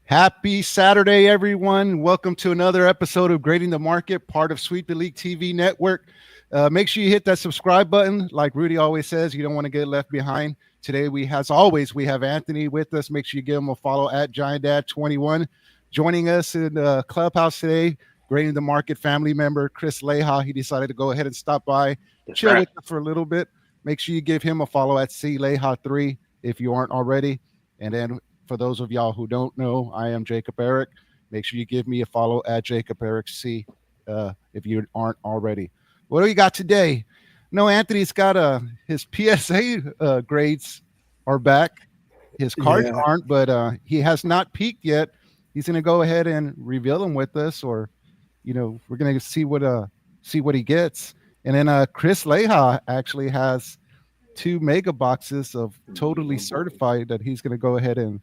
Happy Saturday, everyone. Welcome to another episode of Grading the Market, part of Sweep the League TV network. Make sure you hit that subscribe button. Like Rudy always says, you don't want to get left behind. Today, as always, we have Anthony with us. Make sure you give him a follow at GiantDad21. Joining us in the clubhouse today, Grading the Market family member, Chris Leha. He decided to go ahead and stop by, chill with us for a little bit. Make sure you give him a follow at CLeha3 if you aren't already. And then for those of y'all who don't know, I am Jacob Eric. Make sure you give me a follow at Jacob Eric C if you aren't already. What do we got today? No, Anthony's got his PSA grades are back. His cards aren't, but he has not peaked yet. He's going to go ahead and reveal them with us, or we're going to see what he gets. And then Chris Leha actually has 2 mega boxes of totally certified that he's going to go ahead and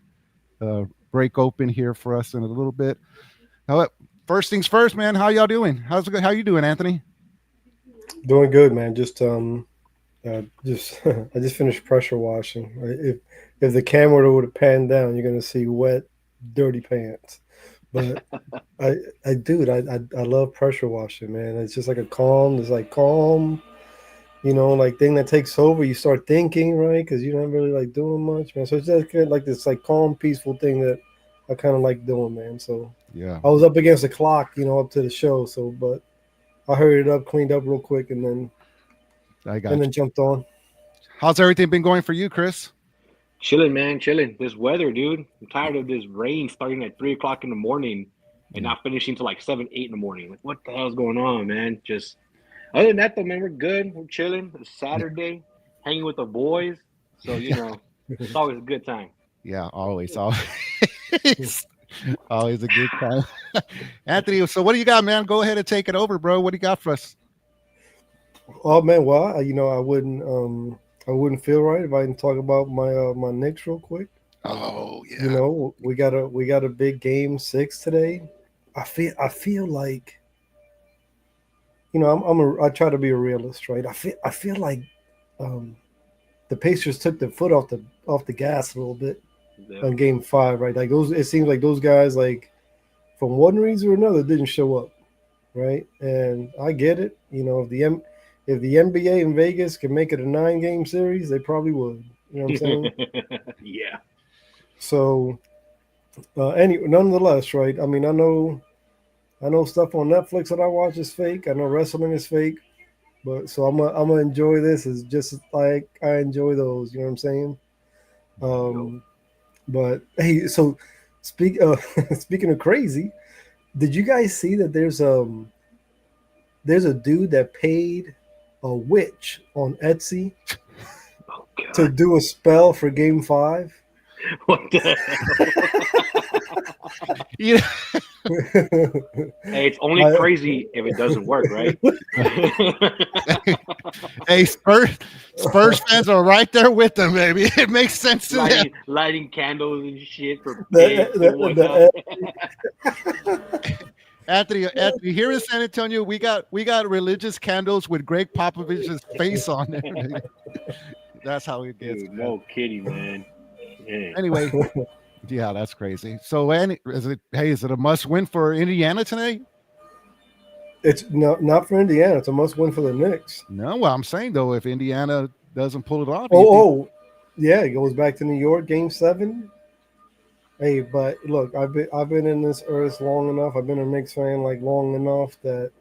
break open here for us in a little bit. First things first, man. How y'all doing? How you doing, Anthony? Doing good, man. I just finished pressure washing. If the camera would have panned down, you're gonna see wet, dirty pants. But I love pressure washing, man. It's just like calm, thing that takes over. You start thinking, right? Because you're not really doing much, man. So it's just kind of this calm, peaceful thing that I kind of like doing, man. So yeah, I was up against the clock, up to the show. So, but I hurried it up, cleaned up real quick, and then jumped on. How's everything been going for you, Chris? Chilling, man, chilling. This weather, dude. I'm tired of this rain starting at 3 o'clock in the morning and not finishing till 7, 8 in the morning. Like, what the hell's going on, man? Just other than that, though, man, we're good. We're chilling. It's Saturday, hanging with the boys. So, it's always a good time. Yeah, always. Always a good time. Anthony, so what do you got, man? Go ahead and take it over, bro. What do you got for us? Oh, man, well, I wouldn't feel right if I didn't talk about my Knicks real quick. Oh, yeah. We got a big game 6 today. I feel like I try to be a realist, right? I feel like the Pacers took the foot off the gas a little bit on Game 5, right? It seems like those guys, from one reason or another, didn't show up, right? And I get it. If the NBA in Vegas can make it a 9-game series, they probably would. You know what I'm saying? Yeah. So, nonetheless, right? I mean, I know stuff on Netflix that I watch is fake. I know wrestling is fake, but so I'm gonna enjoy this as just like I enjoy those. You know what I'm saying? But hey, so speaking of crazy, did you guys see that there's a dude that paid a witch on Etsy to do a spell for Game 5? What the hell? Hey, it's only crazy if it doesn't work, right? Hey, Spurs fans are right there with them, baby. It makes sense to them. Lighting candles and shit for Anthony, here in San Antonio, we got religious candles with Greg Popovich's face on it. That's how it gets. Dude, no kidding, man. Yeah. Anyway, yeah, that's crazy. So, is it a must win for Indiana tonight? It's not for Indiana. It's a must win for the Knicks. No, well, I'm saying though, if Indiana doesn't pull it off, yeah, it goes back to New York, Game 7. Hey, but look, I've been in this earth long enough. I've been a Knicks fan long enough that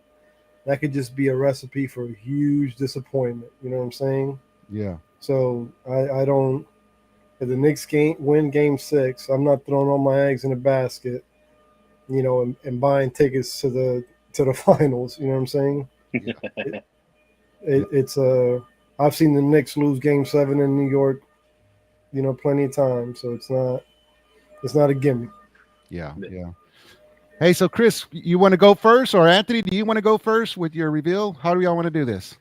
could just be a recipe for a huge disappointment. You know what I'm saying? Yeah. So I don't. If the Knicks win Game 6, I'm not throwing all my eggs in a basket, and buying tickets to the finals. You know what I'm saying? It's I've seen the Knicks lose Game 7 in New York, plenty of times. So it's not a gimme. Yeah. Hey, so Chris, you want to go first, or Anthony, do you want to go first with your reveal? How do y'all want to do this?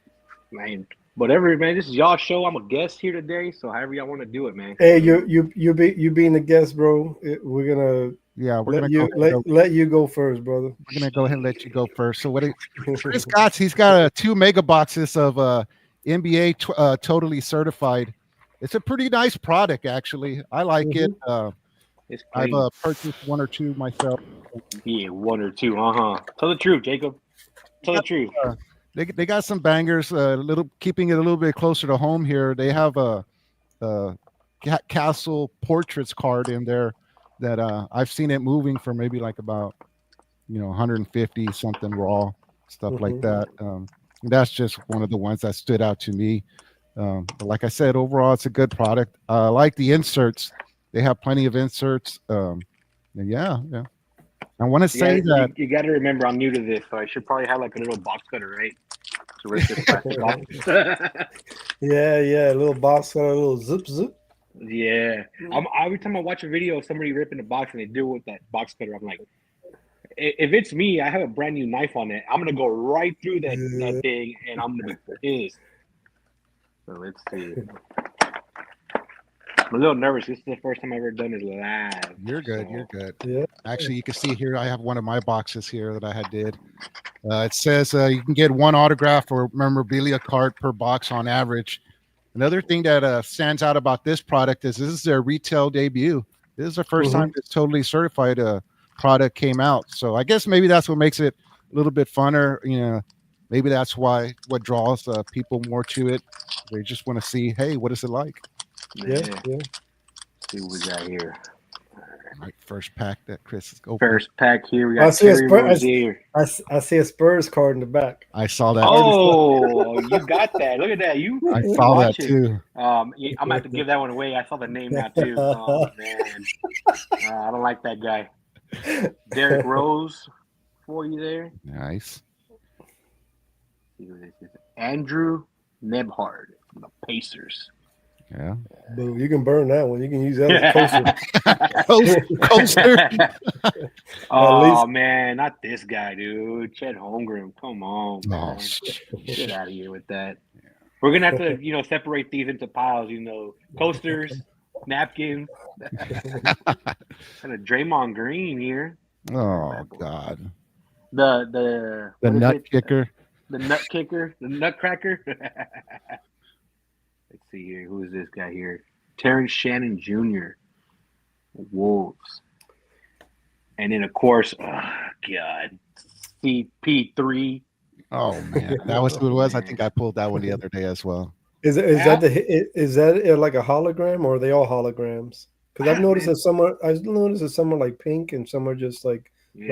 Man, whatever, man. This is y'all show. I'm a guest here today, so however y'all want to do it, man. Hey, you being the guest, bro. We're gonna let you go first, brother. We're gonna go ahead and let you go first. So Chris got? He's got 2 mega boxes of NBA totally certified. It's a pretty nice product, actually. I like it. It's I've clean. purchased one or two myself. Yeah, one or two. Tell the truth, Jacob. Tell the truth. They got some bangers. Little keeping it a little bit closer to home here. They have a Castle Portraits card in there that I've seen it moving for maybe like about 150 something raw stuff like Mhm. that. That's just one of the ones that stood out to me. But like I said, overall, it's a good product. I like the inserts. They have plenty of inserts. And yeah. I want to say that You got to remember, I'm new to this, so I should probably have like a little box cutter, right? To rip this plastic off. Yeah, a little box got a little zip. Yeah, every time I watch a video of somebody ripping a box and they do it with that box cutter, I'm like, if it's me, I have a brand new knife on it. I'm gonna go right through that thing, and I'm gonna be pissed. So let's see. I'm a little nervous. This is the first time I've ever done this live. you're good. So- You're good. Yeah. Actually, you can see here, I have one of my boxes here that I had did. It says you can get one autograph or memorabilia card per box on average. Another thing that stands out about this product is this is their retail debut. This is the 1st time this totally certified product came out. So I guess maybe that's what makes it a little bit funner. Maybe that's what draws people more to it. They just want to see, hey, what is it like? Yeah. Let's see what we got here. Right, first pack that Chris is opening. First pack here. We I got see a Terry Spurs- Rozier. I see a Spurs card in the back. I saw that. Oh, you got that. Look at that. I saw that watch it. too. I'm gonna have to give that one away. I saw the name now too. Oh man, I don't like that guy. Derrick Rose for you there. Nice. See who this is. Andrew Nebhard from the Pacers. Yeah. Boo, you can burn that one. You can use that as a Coaster. Oh man, not this guy, dude. Chet Holmgren. Come on, Oh, man. Get out of here with that. We're gonna have to, separate these into piles. Coasters, napkins. Got a Draymond Green here. Oh God. The The what is nut it? kicker. The nut kicker, the nutcracker. Let's see here. Who is this guy here? Terrence Shannon Jr. Wolves. And then, of course, God, CP3. Oh man, that was who it was. I think I pulled that one the other day as well. Is that like a hologram, or are they all holograms? Because I've noticed that some are like pink and some are just like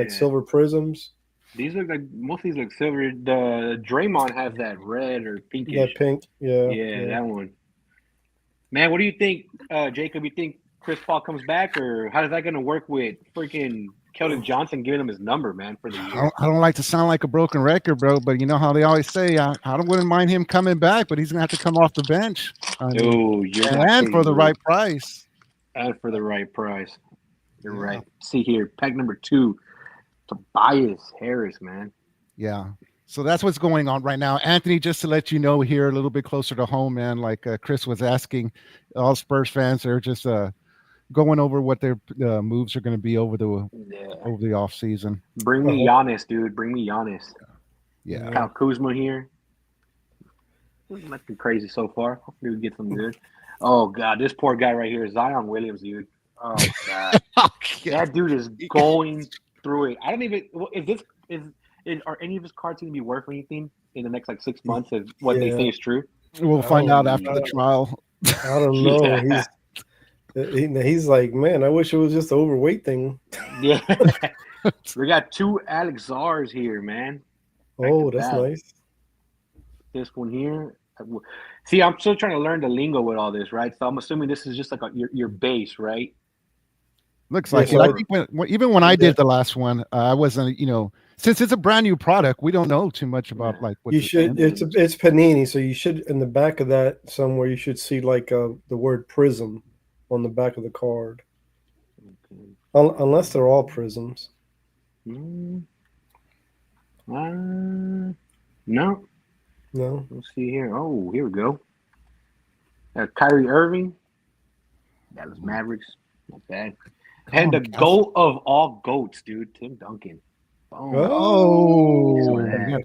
silver prisms. These look like most of these look silver. The Draymond has that red or pinkish. That pink, yeah, that one. Man, what do you think, Jacob? You think Chris Paul comes back, or how is that going to work with freaking Keldon Johnson giving him his number, man, for the year? I don't like to sound like a broken record, bro, but you know how they always say, I wouldn't mind him coming back, but he's gonna have to come off the bench. And for the right price. And for the right price. You're right. See here, pack number 2, Tobias Harris, man. Yeah. So that's what's going on right now. Anthony, just to let you know here a little bit closer to home, man, like Chris was asking, all Spurs fans are just going over what their moves are going to be over the off season. Bring me Giannis, dude. Bring me Giannis. Yeah. Kyle Kuzma here. Nothing crazy so far. Hopefully we get some good. Oh God, this poor guy right here, Zion Williamson, dude. Oh God, that dude is going through it. I don't even. Are any of his cards going to be worth anything in the next 6 months? Of what they say is true. We'll find out after the trial. I don't know. He's like, man, I wish it was just the overweight thing. Yeah. We got 2 Alex Zars here, man. Oh, that's nice. This one here. See, I'm still trying to learn the lingo with all this, right? So I'm assuming this is just like your base, right? Looks like it. I think even when I did the last one, I wasn't, since it's a brand new product, we don't know too much about what you should. It's Panini, so you should in the back of that somewhere you should see the word prism on the back of the card, unless they're all prisms. No. Let's see here. Oh, here we go. Kyrie Irving, Dallas Mavericks, not bad. And the GOAT of all GOATs, dude, Tim Duncan. Oh,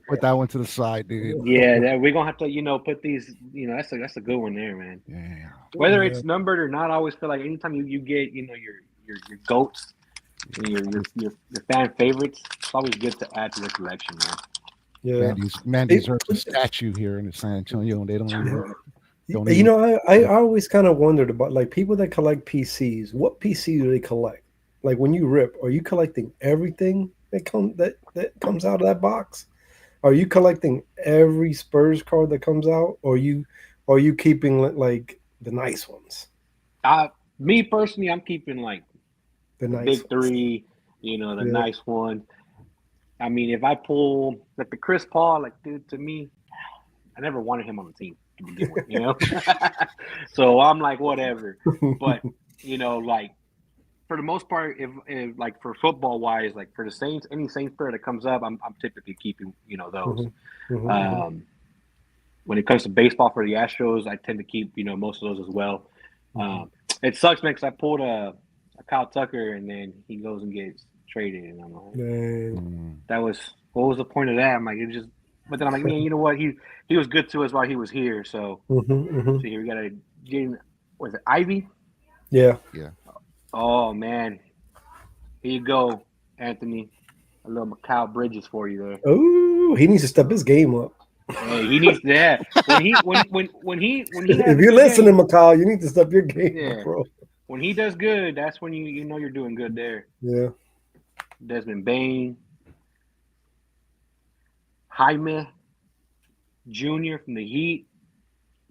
put that one to the side, dude. Yeah, we're gonna have to, put these. That's a good one there, man. Yeah. Whether it's numbered or not, I always feel like anytime you get, your your goats, and your fan favorites. It's always good to add to the collection, man. Yeah. Man deserves a statue here in San Antonio, and they don't even. Don't You even know, I always kind of wondered about like people that collect PCs. What PC do they collect? Like when you rip, are you collecting everything that comes out of that box? Are you collecting every Spurs card that comes out, or are you keeping like the nice ones? Me personally, I'm keeping like The the nice big ones. three, you know, the Yeah. nice one. I mean, if I pull like the Chris Paul, like dude, to me, I never wanted him on the team to begin with, you know. So I'm like, whatever. But you know, like for the most part, if like for football wise, like for the Saints, any Saints player that comes up, I'm typically keeping, you know, those. When it comes to baseball for the Astros, I tend to keep, you know, most of those as well. It sucks, man, because I pulled a Kyle Tucker and then he goes and gets traded, and I'm like, Man. what was the point of that? I'm like, it just. But then I'm like, man, you know what? He was good to us while he was here. So, so here we got a Jaden. Was it Ivy? Yeah. Oh man, here you go, Anthony. A little Mikal Bridges for you there. Oh, he needs to step his game up. Hey, he needs that. When he If you're listening, Mikal, you need to step your game up, bro. When he does good, that's when you know you're doing good there. Yeah. Desmond Bain, Jaime Jr. from the Heat.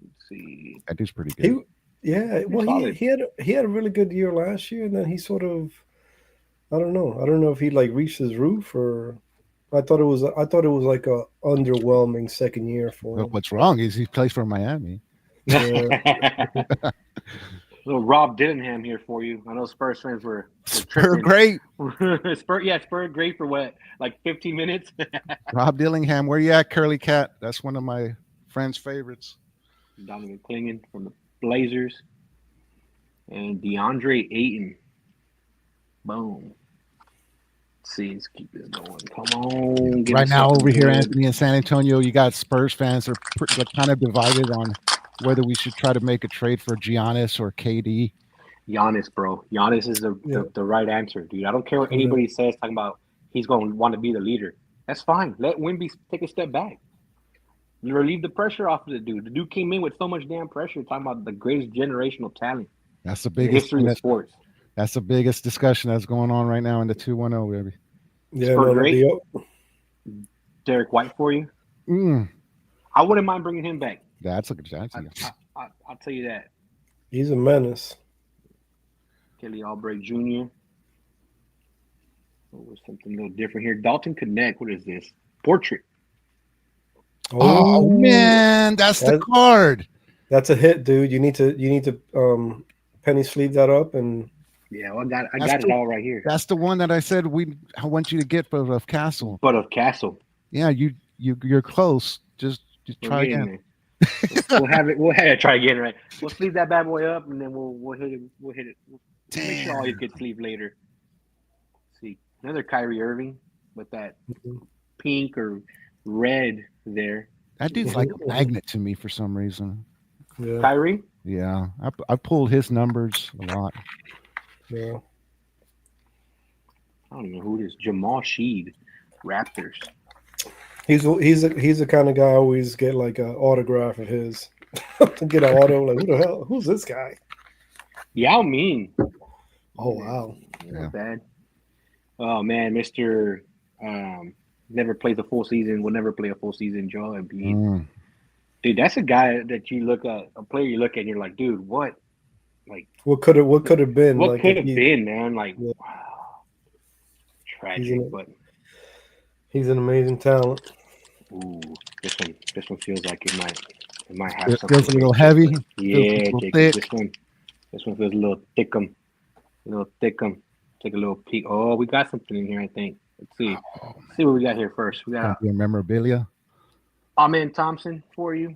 Let's see. That dude's pretty good. He had a really good year last year, and then he sort of, I don't know if he like reached his roof, or I thought it was like a underwhelming second year for him. What's wrong is he plays for Miami. Yeah. Little Rob Dillingham here for you. I know Spurs fans were Spur great. Spur great for what, like 15 minutes? Rob Dillingham, where you at, Curly Cat? That's one of my friend's favorites. Donovan Clingan from the Blazers. And DeAndre Ayton. Boom. Let's see, let's keep this going. Come on. Right now over here, Anthony, in San Antonio, you got Spurs fans are kind of divided on whether we should try to make a trade for Giannis or KD. Giannis, bro. Giannis is the right answer, dude. I don't care what anybody says talking about he's going to want to be the leader. That's fine. Let Wemby take a step back. You relieve the pressure off of the dude. The dude came in with so much damn pressure talking about the greatest generational talent. That's the biggest history of sports. That's the biggest discussion that's going on right now in the 2-1-0, baby. Yeah, Derek White for you. I wouldn't mind bringing him back. That's a good chance. I'll tell you that. He's a menace. Kelly Oubre Jr. What was something a little different here? Dalton Connect. What is this? Portrait. Oh man, that's the card. That's a hit, dude. You need to penny sleeve that up and. Yeah, well, I got it all right here. That's the one that I said I want you to get of Castle. But of Castle. Yeah, you're close. Just try again. We'll have it. Try again, right? We'll sleeve that bad boy up, and then we'll hit it. We'll make sure all you get sleeved later. Let's see, another Kyrie Irving with that pink or red there. That dude's like a magnet to me for some reason. Yeah. Kyrie. Yeah, I pulled his numbers a lot. Yeah. I don't know who it is. Jamal Sheed, Raptors. He's the kind of guy I always get like an autograph of his. To get an auto, like who the hell? Who's this guy? Yao Ming. Oh wow. Not bad. Oh man, Mr. Never plays a full season. Will never play a full season. Joel Embiid. Dude, that's a guy that you look at, a player you look at, and you're like, dude, what? Like, what could have been? What like, could have been, man? Like, wow, tragic, but he's an amazing talent. Ooh, this one feels like it might have something. Feels a little heavy. Yeah, this one feels a little thickum. Take a little peek. Oh, we got something in here, I think. Let's see. Let's see what we got here first. We got memorabilia. Amen Thompson for you.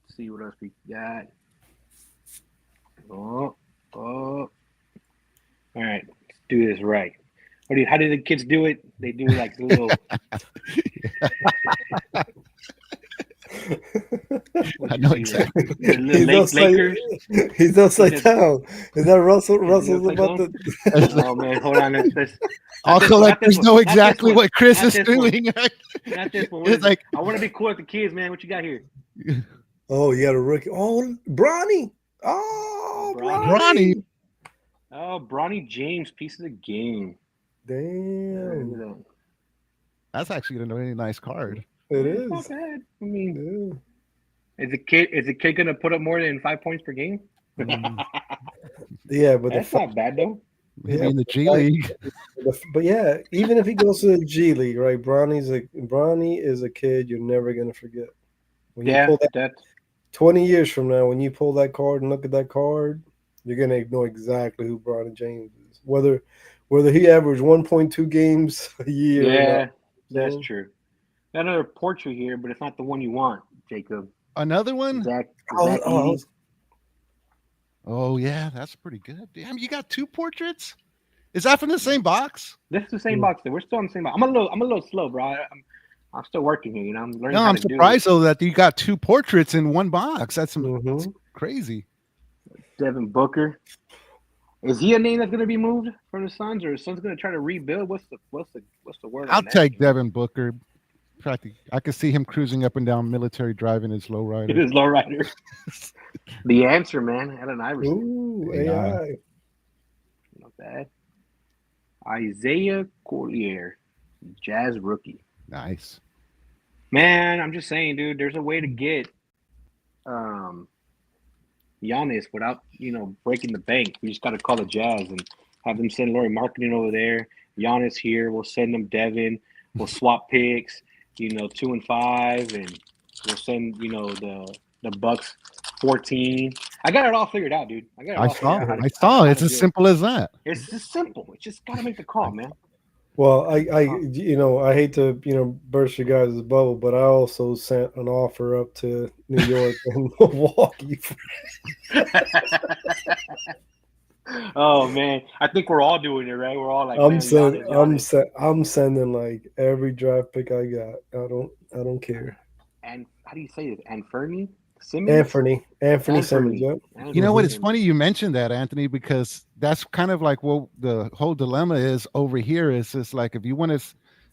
Let's see what else we got. Oh. All right, let's do this right. How do the kids do it? They do like the little. I know exactly. The Lakers. He's upside Just- down. Is that Russell? he Russell's upside about down? to. Oh man, hold on. Let's All not this one, not this collectors one, know not this exactly one, what Chris not is this one. doing. not this one. What It's is like it? I want to be cool with the kids, man. What you got here? Oh, you got a rookie. Oh, Bronny. Oh, Bronny. Bronny. Oh, Bronny James, piece of the game. Look at Damn. that. that's actually a really nice card. It It's not is. bad. I mean, Yeah. is the kid gonna put up more than 5 points per game? Mm, Yeah, but That's not bad though. maybe Yeah, in the G League. but yeah, even if he goes to the G League, right? Bronny is a kid you're never gonna forget. When you Yeah, pull that that's 20 years from now, when you pull that card and look at that card, you're gonna know exactly who Bronny James is. Whether he averaged 1.2 games a year or yeah, not. that's So, true. Got another portrait here, but it's not the one you want, Jacob. Another one? Zach oh, Easy. Oh yeah, that's pretty good. Damn, you got two portraits? Is that from the same box? This is the same box. We're still on the same box. I'm a little slow, bro. I'm still working here. You know, I'm learning. No, how I'm to do surprised though that you got two portraits in one box. That's mhm. crazy. it. Devin Booker. Is he a name that's going to be moved from the Suns, or the Suns going to try to rebuild? What's the word? I'll on that? take Devin Booker. I could see him cruising up and down Military Drive in his It lowrider. is lowrider. The answer, man. Allen Iverson. Ooh, Yeah. AI. Not bad. Isaiah Collier, Jazz rookie. Nice. Man, I'm just saying, dude. There's a way to get Giannis without breaking the bank. We just got to call the Jazz and have them send Laurie Marketing over there. Giannis here. We'll send them Devin. We'll swap picks. 2 and 5, and we'll send the Bucks 14. I got it all figured out, dude. I got it all figured out how to- I saw. how It's to as do it. simple as that. It's just simple. It's just gotta make the call, man. Well, I hate to, burst your guys' bubble, but I also sent an offer up to New York and Milwaukee. Oh man, I think we're all doing it, right? We're all like, I'm man, sending, Giannis. I'm sending like every draft pick I got. I don't care. And how do you say it? Anthony Simmons. Anthony Simmons. Yep. You know what? Mhm. It's funny you mentioned that, Anthony, because that's kind of like what the whole dilemma is over here. Is just like if you want to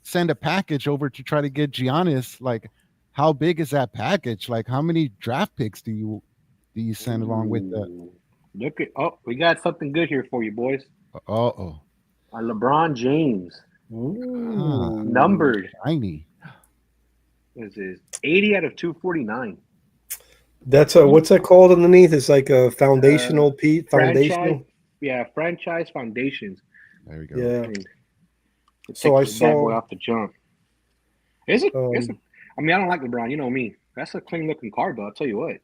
send a package over to try to get Giannis, like how big is that package? Like how many draft picks do you send along with that? Ooh. Look at we got something good here for you, boys. Oh, LeBron James, Ooh. numbered tiny. is 80 out of 249. That's what's that called underneath? It's like a foundational piece. Foundational. Franchise foundations. There we go. Yeah. And it So I takes the bad boy saw- off the jump. Is it? Um, I mean, I don't like LeBron. You know me. That's a clean looking card, though. I'll tell you what.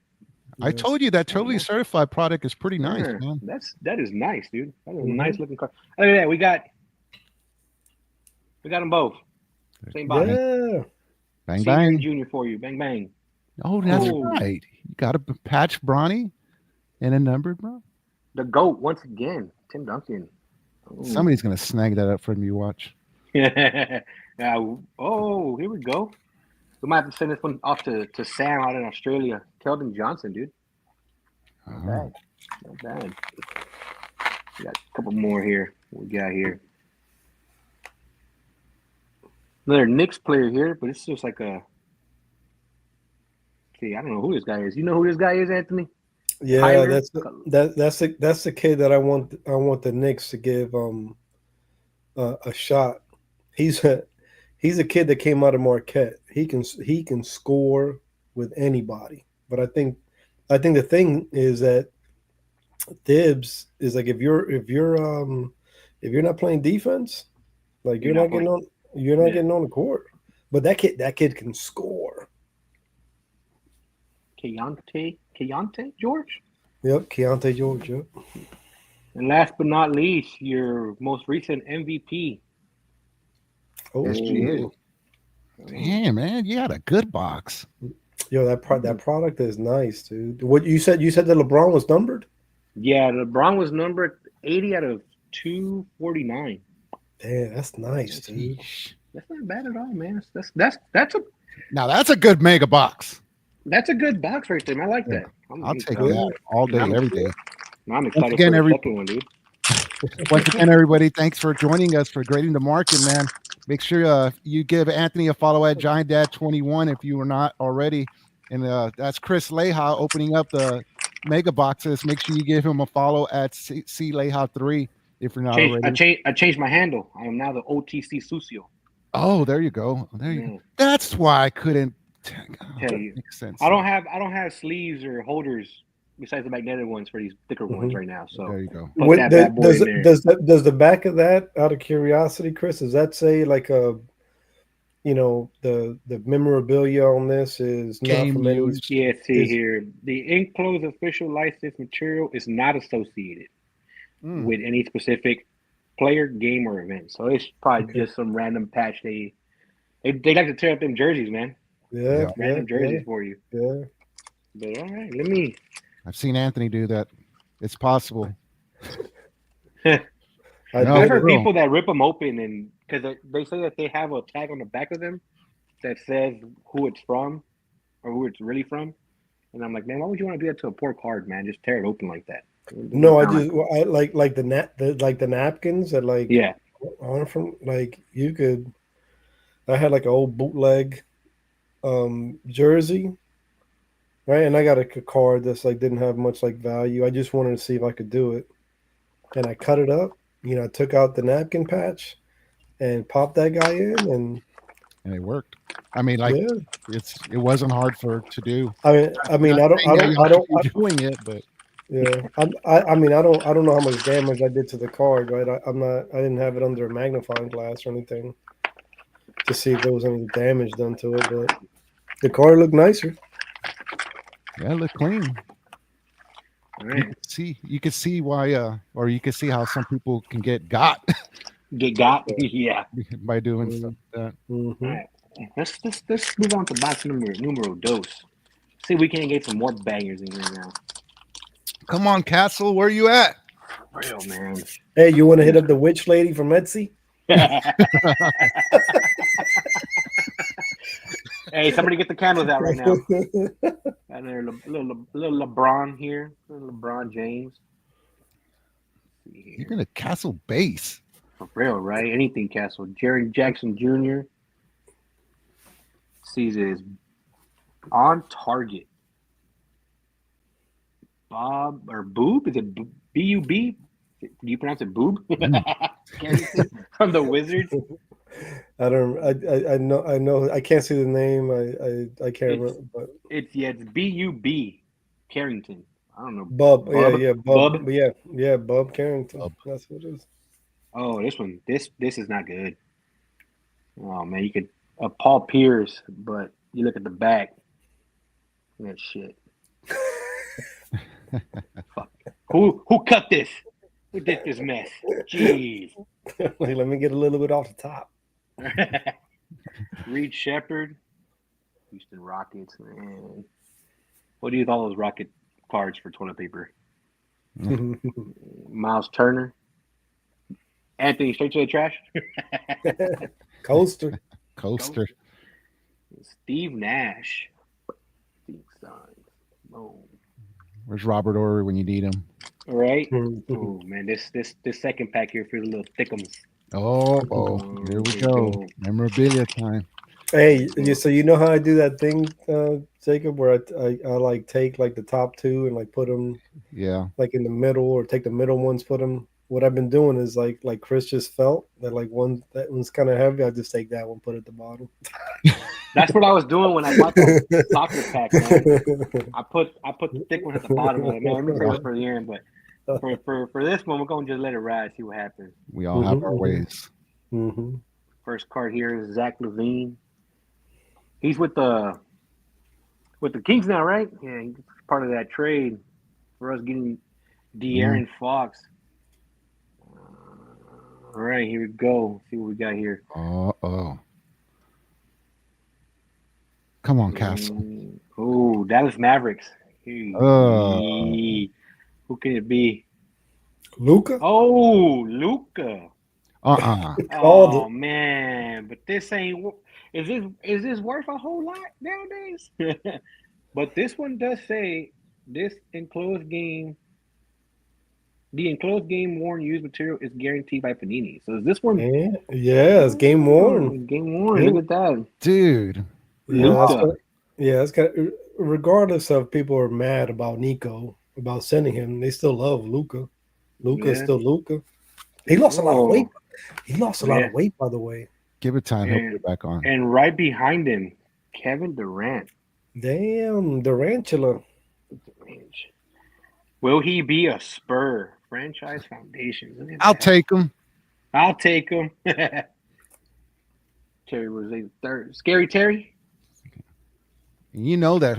I told you that totally certified product is pretty nice, Yeah, man. that is nice, dude. That is a Mhm. nice looking card. Other than that, we got them both. Same box. Yeah. Bang Senior bang. and junior for you. Bang bang. Oh, that's Oh. right. You got a patch Bronny and a numbered, bro. The GOAT once again. Tim Duncan. Ooh. Somebody's gonna snag that up from you. Watch. Yeah. Oh, here we go. We might have to send this one off to Sam out in Australia. Keldon Johnson, dude. Not bad. Not bad. We got a couple more here. What we got here? Another Knicks player here, but it's just like a. See, I don't know who this guy is. You know who this guy is, Anthony? Yeah, Tyler that's the kid that I want the Knicks to give a shot. He's a kid that came out of Marquette. He can score with anybody. But I think the thing is that Thibs is like if you're not playing defense, like you're not getting on the court. But that kid can score. Keontae George? Yep, Keontae George. Yep. And last but not least, your most recent MVP. Oh, SGA. Damn, man, you got a good box. yo, that product is nice, dude. What you said? You said that LeBron was numbered? Yeah, LeBron was numbered 80 out of 249. Damn, that's nice, dude. Sheesh. That's not bad at all, man. That's a Now that's a good mega box. That's a good box right there, man. I like Yeah. that. I'll take excited. that all day, every day. I'm excited again, for the second one, dude. Once again, everybody, thanks for joining us for Grading the Market, man. Make sure you give Anthony a follow at Giant Dad 21 if you were not already. And that's Chris Leha opening up the mega boxes. Make sure you give him a follow at C Leha 3 if you're not already. I changed my handle. I am now the OTC Sucio. Oh, there you go. There you go. That's why I couldn't tell you. Makes sense. I don't have sleeves or holders besides the magnetic ones for these thicker ones right now. So there you go. Does the back of that, out of curiosity, Chris, does that say like a, the memorabilia on this is Game not from any? Yeah, see here, the enclosed official licensed material is not associated with any specific player, game, or event. So it's probably just some random patch. They like to tear up them jerseys, man. Yeah, random jerseys for you. Yeah. But all right, I've seen Anthony do that. It's possible. I've heard people that rip them open, and because they say that they have a tag on the back of them that says who it's from or who it's really from, and I'm like, man, why would you want to do that to a poor card, man? Just tear it open like that. No, I like the napkins that are from you could. I had like an old bootleg jersey, right? And I got a card that's didn't have much value. I just wanted to see if I could do it, and I cut it up. I took out the napkin patch and popped that guy in, and it worked. I mean, it wasn't hard to do. I mean, I don't doing it, but yeah, I mean, I don't know how much damage I did to the card, right? I didn't have it under a magnifying glass or anything to see if there was any damage done to it, but the card looked nicer. Yeah, it looked clean. Right. You could see why, or you could see how some people can get got. Yeah, by doing stuff like that. All right, let's move on to box numero dos. See if we can get some more bangers in here now. Come on, Castle, where you at? Real man. Hey, you want to hit up the witch lady from Etsy? Hey, somebody get the candles out right now. And there's a little LeBron here, little LeBron James. You're gonna Castle base. For real, right? Anything Castle. Jerry Jackson Jr. sees it as on target. Bob or Boob? Is it B-U-B? Do you pronounce it Boob? From the Wizards. I don't. I know. I can't see the name. I can't remember. But it's B-U-B Carrington. I don't know. Bub. Yeah. Bub. Yeah. Bub Carrington. Bub. That's what it is. Oh, this one. This is not good. Oh man, you could Paul Pierce, but you look at the back. That shit. Fuck. Who cut this? Who did this mess? Jeez. Let me get a little bit off the top. Reed Shepherd, Houston Rockets, man. What do you call those Rocket cards for toilet paper? Miles Turner. Anthony, straight to the trash. Coaster. Steve Nash. Steve Stein. Oh. Where's Robert Ory when you need him? Right? Oh man, this second pack here feels a little thickums. Oh, here we go. Memorabilia time. Hey, so you know how I do that thing, Jacob, where I take the top two and put them in the middle, or take the middle ones, put them. What I've been doing is like Chris just felt that that one's kind of heavy. I just take that one, put it at the bottom. That's what I was doing when I bought the soccer pack, man. I put the thick one at the bottom of it. Man, let me save it for the end, but for this one, we're gonna just let it ride, see what happens. We all have our ways. Mm-hmm. First card here is Zach LaVine. He's with the Kings now, right? Yeah, he's part of that trade for us getting De'Aaron Fox. All right, here we go. See what we got here. Oh. Come on, Castle. Oh, Dallas Mavericks. Who can it be? Luka? Oh, Luka. Oh man, but this ain't. Is this worth a whole lot nowadays? But this one does say this enclosed game. The enclosed game worn used material is guaranteed by Panini. So is this one? Yeah, it's game worn. Game worn. Yeah. Look at that. Yeah, Dude. that's Luka. got, yeah, that's got. Regardless of people are mad about Nico about sending him, they still love Luca. Luca is Yeah. still Luca. He lost a lot of weight. Oh, He lost a lot yeah. of weight, by the way. Give it time. He'll And- get back on. And right behind him, Kevin Durant. Damn, Durantula. Will he be a Spur? Franchise foundation. Look at I'll that. take him. I'll take him. Terry was a third. Scary Terry. You know that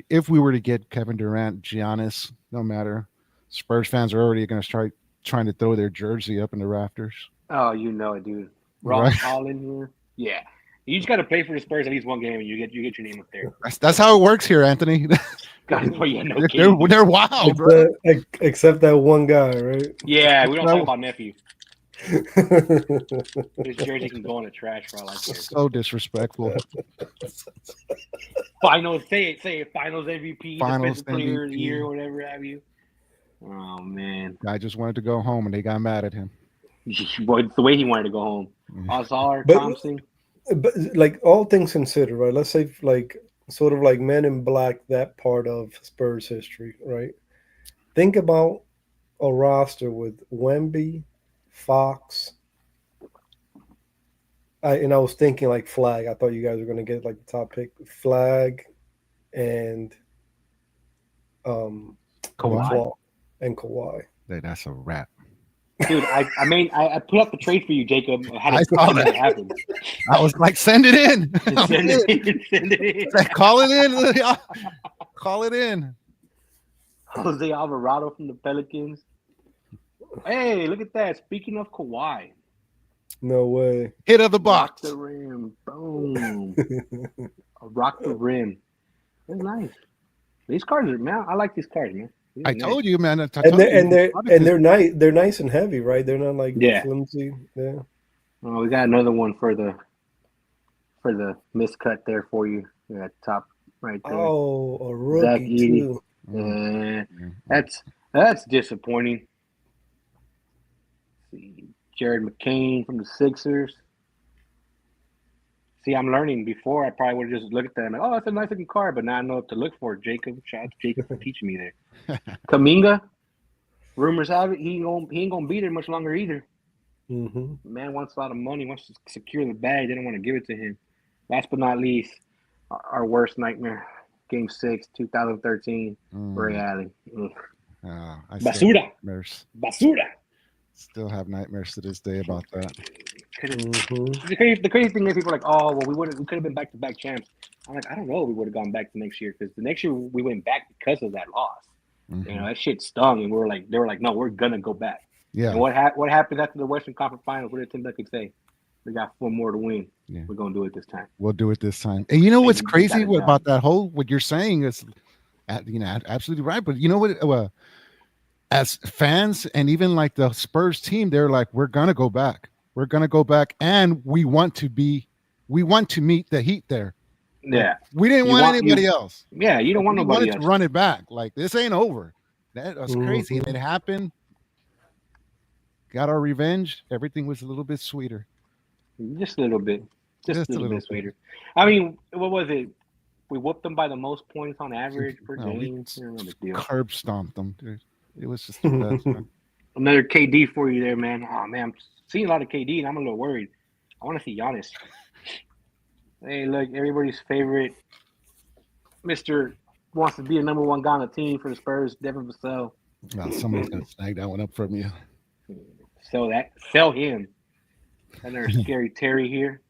if we were to get Kevin Durant, Giannis, no matter, Spurs fans are already going to start trying to throw their jersey up in the rafters. Oh, you know it, dude. Ross Right. Hall in here. Yeah. You just got to play for the Spurs at least one game, and you get your name up there. That's how it works here, Anthony. Guys, oh, yeah, no they're, kidding. they're wild, bro. Except that one guy, right? Yeah, we don't talk about nephew. His jersey can go in the trash for all I care. So disrespectful. Finals, say it. Finals MVP, Finals defensive player of the MVP. year, or whatever have you. Oh man, Guy just wanted to go home, and they got mad at him. Boy, it's the way he wanted to go home. Mhm. Ozar, But- Thompson. But like all things considered, right? Let's say like sort of like Men in Black, that part of Spurs history, right? Think about a roster with Wemby, Fox. I was thinking like Flag. I thought you guys were gonna get like the top pick, Flag, and Kawhi. Kawhi. And Kawhi. That's a wrap. Dude, I put up the trade for you, Jacob. How I did saw that. it happen? I was like, send it in. Send it in. Send it in. Call it in. Call it in. Jose Alvarado from the Pelicans. Hey, look at that. Speaking of Kawhi, No way. Hit of the rock box. the rim. Boom. Rock the rim. That's nice. These cards are, man. I like these cards, man. I told you, man. And they're nice. They're nice and heavy, right? They're not like Yeah. flimsy. Yeah. Oh, we got another one for the miscut there for you. Yeah, top right there. Oh, a Zach rookie Edey. too. That's disappointing. Let's see, Jared McCain from the Sixers. See, I'm learning. Before I probably would have just looked at that and like, oh, that's a nice looking card, but now I know what to look for. Jacob, shout out to Jacob for teaching me there. Kaminga, rumors have it he ain't gonna be there much longer either. Mm-hmm. Man wants a lot of money, wants to secure the bag. They don't want to give it to him. Last but not least, our worst nightmare, Game 6, 2013, Ray Allen. Ugh. I Basura. Basura. Still have nightmares to this day about that. Mm-hmm. The crazy thing is, people are like, oh, well, we could have been back-to-back champs. I'm like, I don't know if we would have gone back the next year because the next year we went back because of that loss. Mhm. You know, that shit stung, and they were like, no, we're gonna go back. Yeah. And what happened after the Western Conference Finals? What did Tim Duncan say? We got 4 more to win. Yeah. We're gonna do it this time. We'll do it this time. And you know what's And you crazy got it about that whole what you're saying is, absolutely right. But you know what? As fans and even like the Spurs team, they're like, we're gonna go back. We're gonna go back, and we want to meet the Heat there. Yeah, We didn't want anybody else. yeah. You don't want We nobody wanted else. to run it back. Like this ain't over. That was crazy, and Mhm. it happened. Got our revenge. Everything was a little bit sweeter. Just a little bit. Just a little bit bit. sweeter. I mean, what was it? We whooped them by the most points on average per No, we game. No big deal. Curb stomped them, dude. It was just the best. Man. Another KD for you there, man. Oh man, I'm seeing a lot of KD, and I'm a little worried. I want to see Giannis. Hey, look, everybody's favorite, Mr. wants to be a number 1 guy on the team for the Spurs, Devin Vassell. Well, someone's gonna snag that one up from you. Sell him. Another Scary Terry here.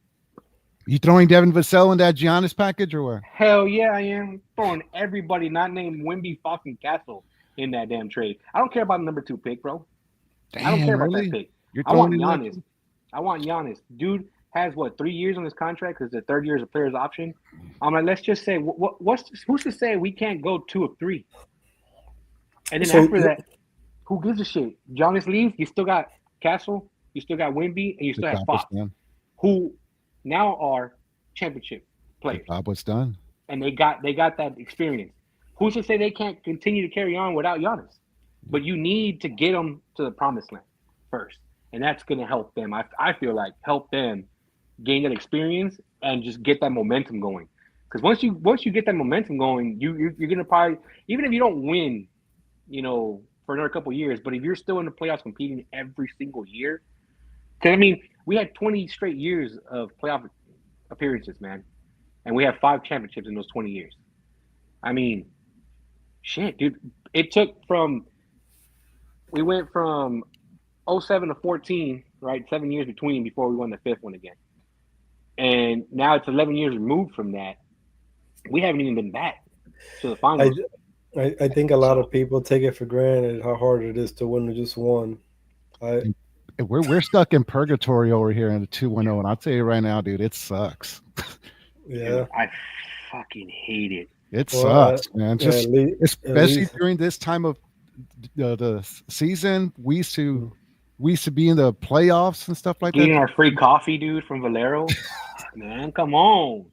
You throwing Devin Vassell in that Giannis package or what? Hell yeah, I am throwing everybody not named Wemby fucking Castle in that damn trade. I don't care about the number 2 pick, bro. I don't care about that pick. You're I want throwing Giannis. I want Giannis. Dude has 3 years on his contract because the 3rd year is a player's option. I'm like, let's just say, who's to say we can't go 2 of 3? And then after that, who gives a shit? Giannis leaves. You still got Castle. You still got Wemby, and you still have Fox, who now are championship The players. job was done. and they got that experience. Who's to say they can't continue to carry on without Giannis? But you need to get them to the promised land first, and that's going to help them. I feel like help them gain that experience and just get that momentum going. Because once you get that momentum going, you're going to probably, even if you don't win, for another couple of years, but if you're still in the playoffs competing every single year, because I mean, we had 20 straight years of playoff appearances, man, and we have 5 championships in those 20 years. I mean, shit, dude. We went from 07 to 14, right? 7 years between before we won the 5th one again. And now it's 11 years removed from that. We haven't even been back to the finals. I think a lot of people take it for granted how hard it is to win just one. We're stuck in purgatory over here in the 2-1-0, and I'll tell you right now, dude, it sucks. Yeah, dude, I fucking hate it. It sucks, man. Just especially least. During this time of the season, we used to be in the playoffs and stuff like Getting that. our free coffee, dude, from Valero. Man, come on.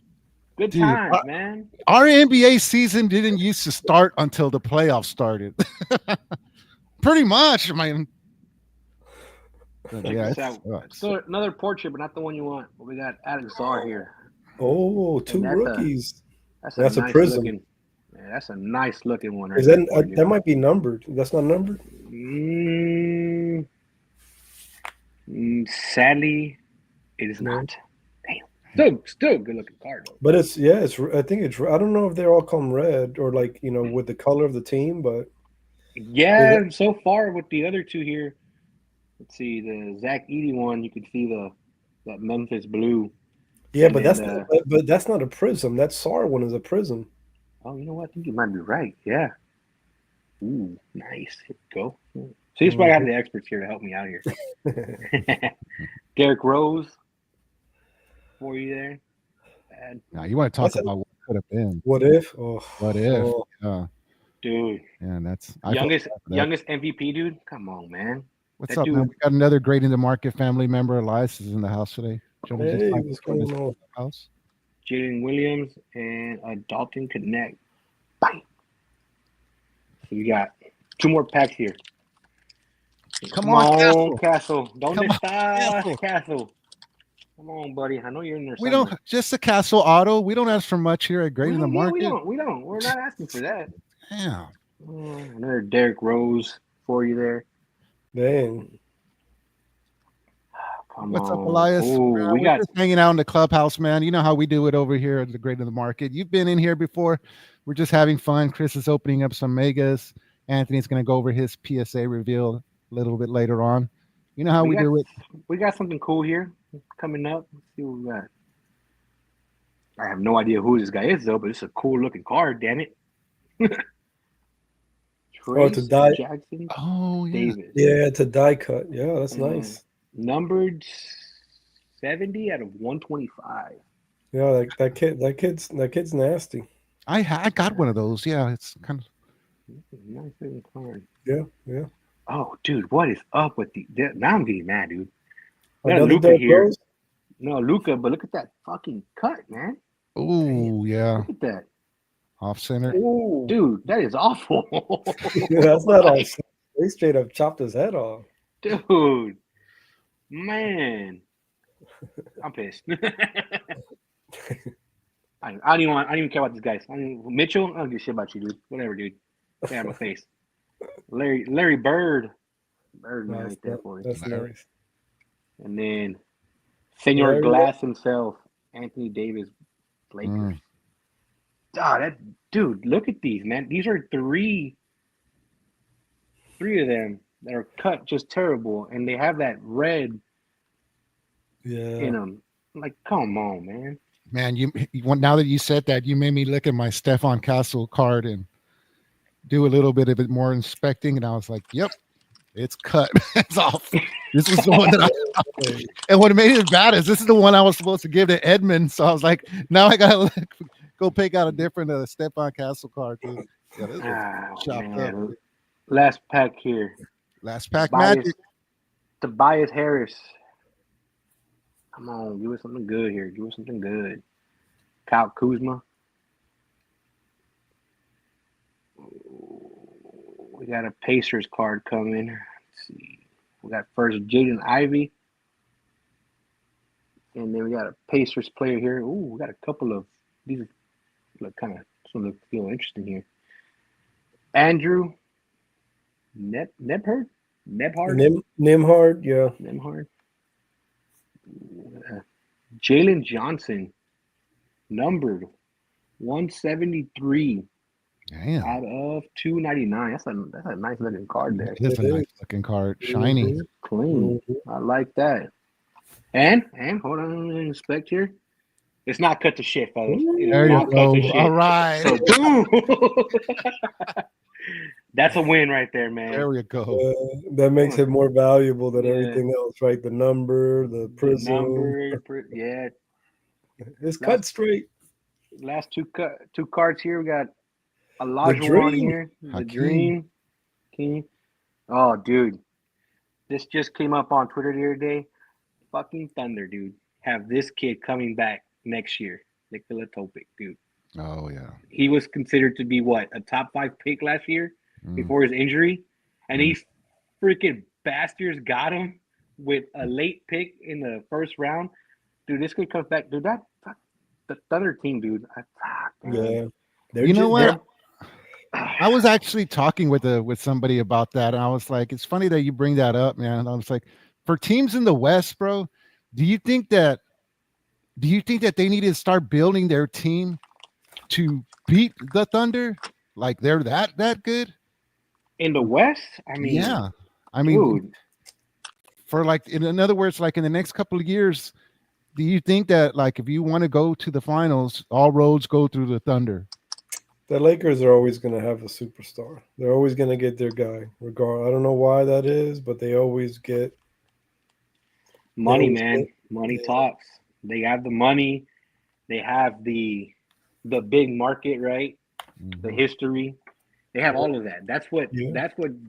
Good times, man. Our NBA season didn't used to start until the playoffs started. Pretty much, I mean. Yeah, so another portrait, but not the one you want. But we got Alex Czar here. Oh, 2 rookies. That's a nice prism. That's a nice looking one. Right? Is that that might be numbered? That's not numbered. Sadly, it is not. Damn. Still good looking card though. But I think it's. I don't know if they're all come red or like with the color of the team, but yeah. So far with the other 2 here, let's see the Zach Edey one. You can see that Memphis blue. Yeah, but that's not a prism. That SAR one is a prism. Oh, you know what? I think you might be right. Yeah. Ooh, nice. Here we go. So this is why I have the experts here to help me out here. Derrick Rose for you there. Bad. Now you want to talk about what could have been. What if? What if? Oh. Yeah. Dude. Yeah, that's youngest MVP, dude. Come on, man. What's up, man? We got another Great in the Market family member. Elias is in the house today. Hey, what's going on? House. Jalen Williams and Dalton Connect. Bye. So we got 2 more packs here. Come on, Castle. Don't stop, Castle. Come on, buddy. I know you're in there. We don't just a Castle Auto. We don't ask for much here at Great in the Market. We don't. We're not asking for that. Yeah. Another Derrick Rose for you there. Dang. What's up, Elias? We're just hanging out in the clubhouse, man. You know how we do it over here at the Great in the Market. You've been in here before. We're just having fun. Chris is opening up some megas. Anthony's going to go over his PSA reveal a little bit later on. You know how we do it. We got something cool here coming up. Let's see what we got. I have no idea who this guy is, though, but it's a cool looking card, damn it. It's a die. Jackson. Oh, yeah. Davis. Yeah, it's a die cut. Yeah, that's nice. Numbered 70 out of 125. Yeah, that kid's nasty. I got one of those. Yeah, it's kind of nice looking card. Yeah. Oh, dude, what is up with now I'm getting mad, dude. Luka here. No, Luka, but look at that fucking cut, man. Oh, yeah. Look at that. Off center. Ooh. Dude, that is awful. That's not all. They straight up chopped his head off. Dude. Man. I'm pissed. I don't even care about these guys. Mitchell, I don't give a shit about you, dude. Whatever, dude. Stay out of my face. Larry Bird. Birdman right there for you. That's nice. And then Senor Glass himself, Anthony Davis, Lakers. Dude, look at these, man. These are three of them that are cut just terrible, and they have that red in them. Like, come on, man. Man, you now that you said that, you made me look at my Stefan Castle card and do a little bit of it more inspecting, and I was like, "Yep, it's cut. It's off." This is the one that and what made it bad is this is the one I was supposed to give to Edmund. So I was like, now I gotta go pick out a different Stefan Castle card. Dude. Yeah, chopped up. Last pack here. Last pack magic. Tobias Harris. Come on, give us something good here. Give us something good. Kyle Kuzma. We got a Pacers card coming. Let's see. We got first Jaden Ivey. And then we got a Pacers player here. Ooh, we got a couple of these look kind of feel interesting here. Andrew Nebhard? Nimhard, yeah. Nemhard. Jalen Johnson, numbered 173 Damn. out of 299. That's a nice looking card there. It's a nice looking card. Shiny. Clean. I like that. And hold on, inspect here. It's not cut to shit, fellas. There you go. All right. So boom. That's a win right there, man. There we go. That makes it more valuable than everything else, right? The number, the prism. Yeah. It's cut straight. Last two cards here. We got Olajuwon here. The Dream King. Oh, dude. This just came up on Twitter the other day. Fucking Thunder, dude. Have this kid coming back next year. Nikola Topic, dude. Oh, yeah. He was considered to be what? A top 5 pick last year before his injury. And these freaking bastards got him with a late pick in the first round. Dude, this kid comes back. Dude, the Thunder team, dude. Yeah. You know what? I was actually talking with somebody about that, and I was like, it's funny that you bring that up, man. I was like, for teams in the West, bro, do you think that they need to start building their team to beat the Thunder? Like they're that good? In the West? I mean, yeah. I mean, dude. For like, in other words, like in the next couple of years, do you think that like if you want to go to the finals, all roads go through the Thunder? The Lakers are always going to have a superstar. They're always going to get their guy. I don't know why that is, but they always get money, man. Money talks. They have the money. They have the big market, right? The history. They have all of that. That's what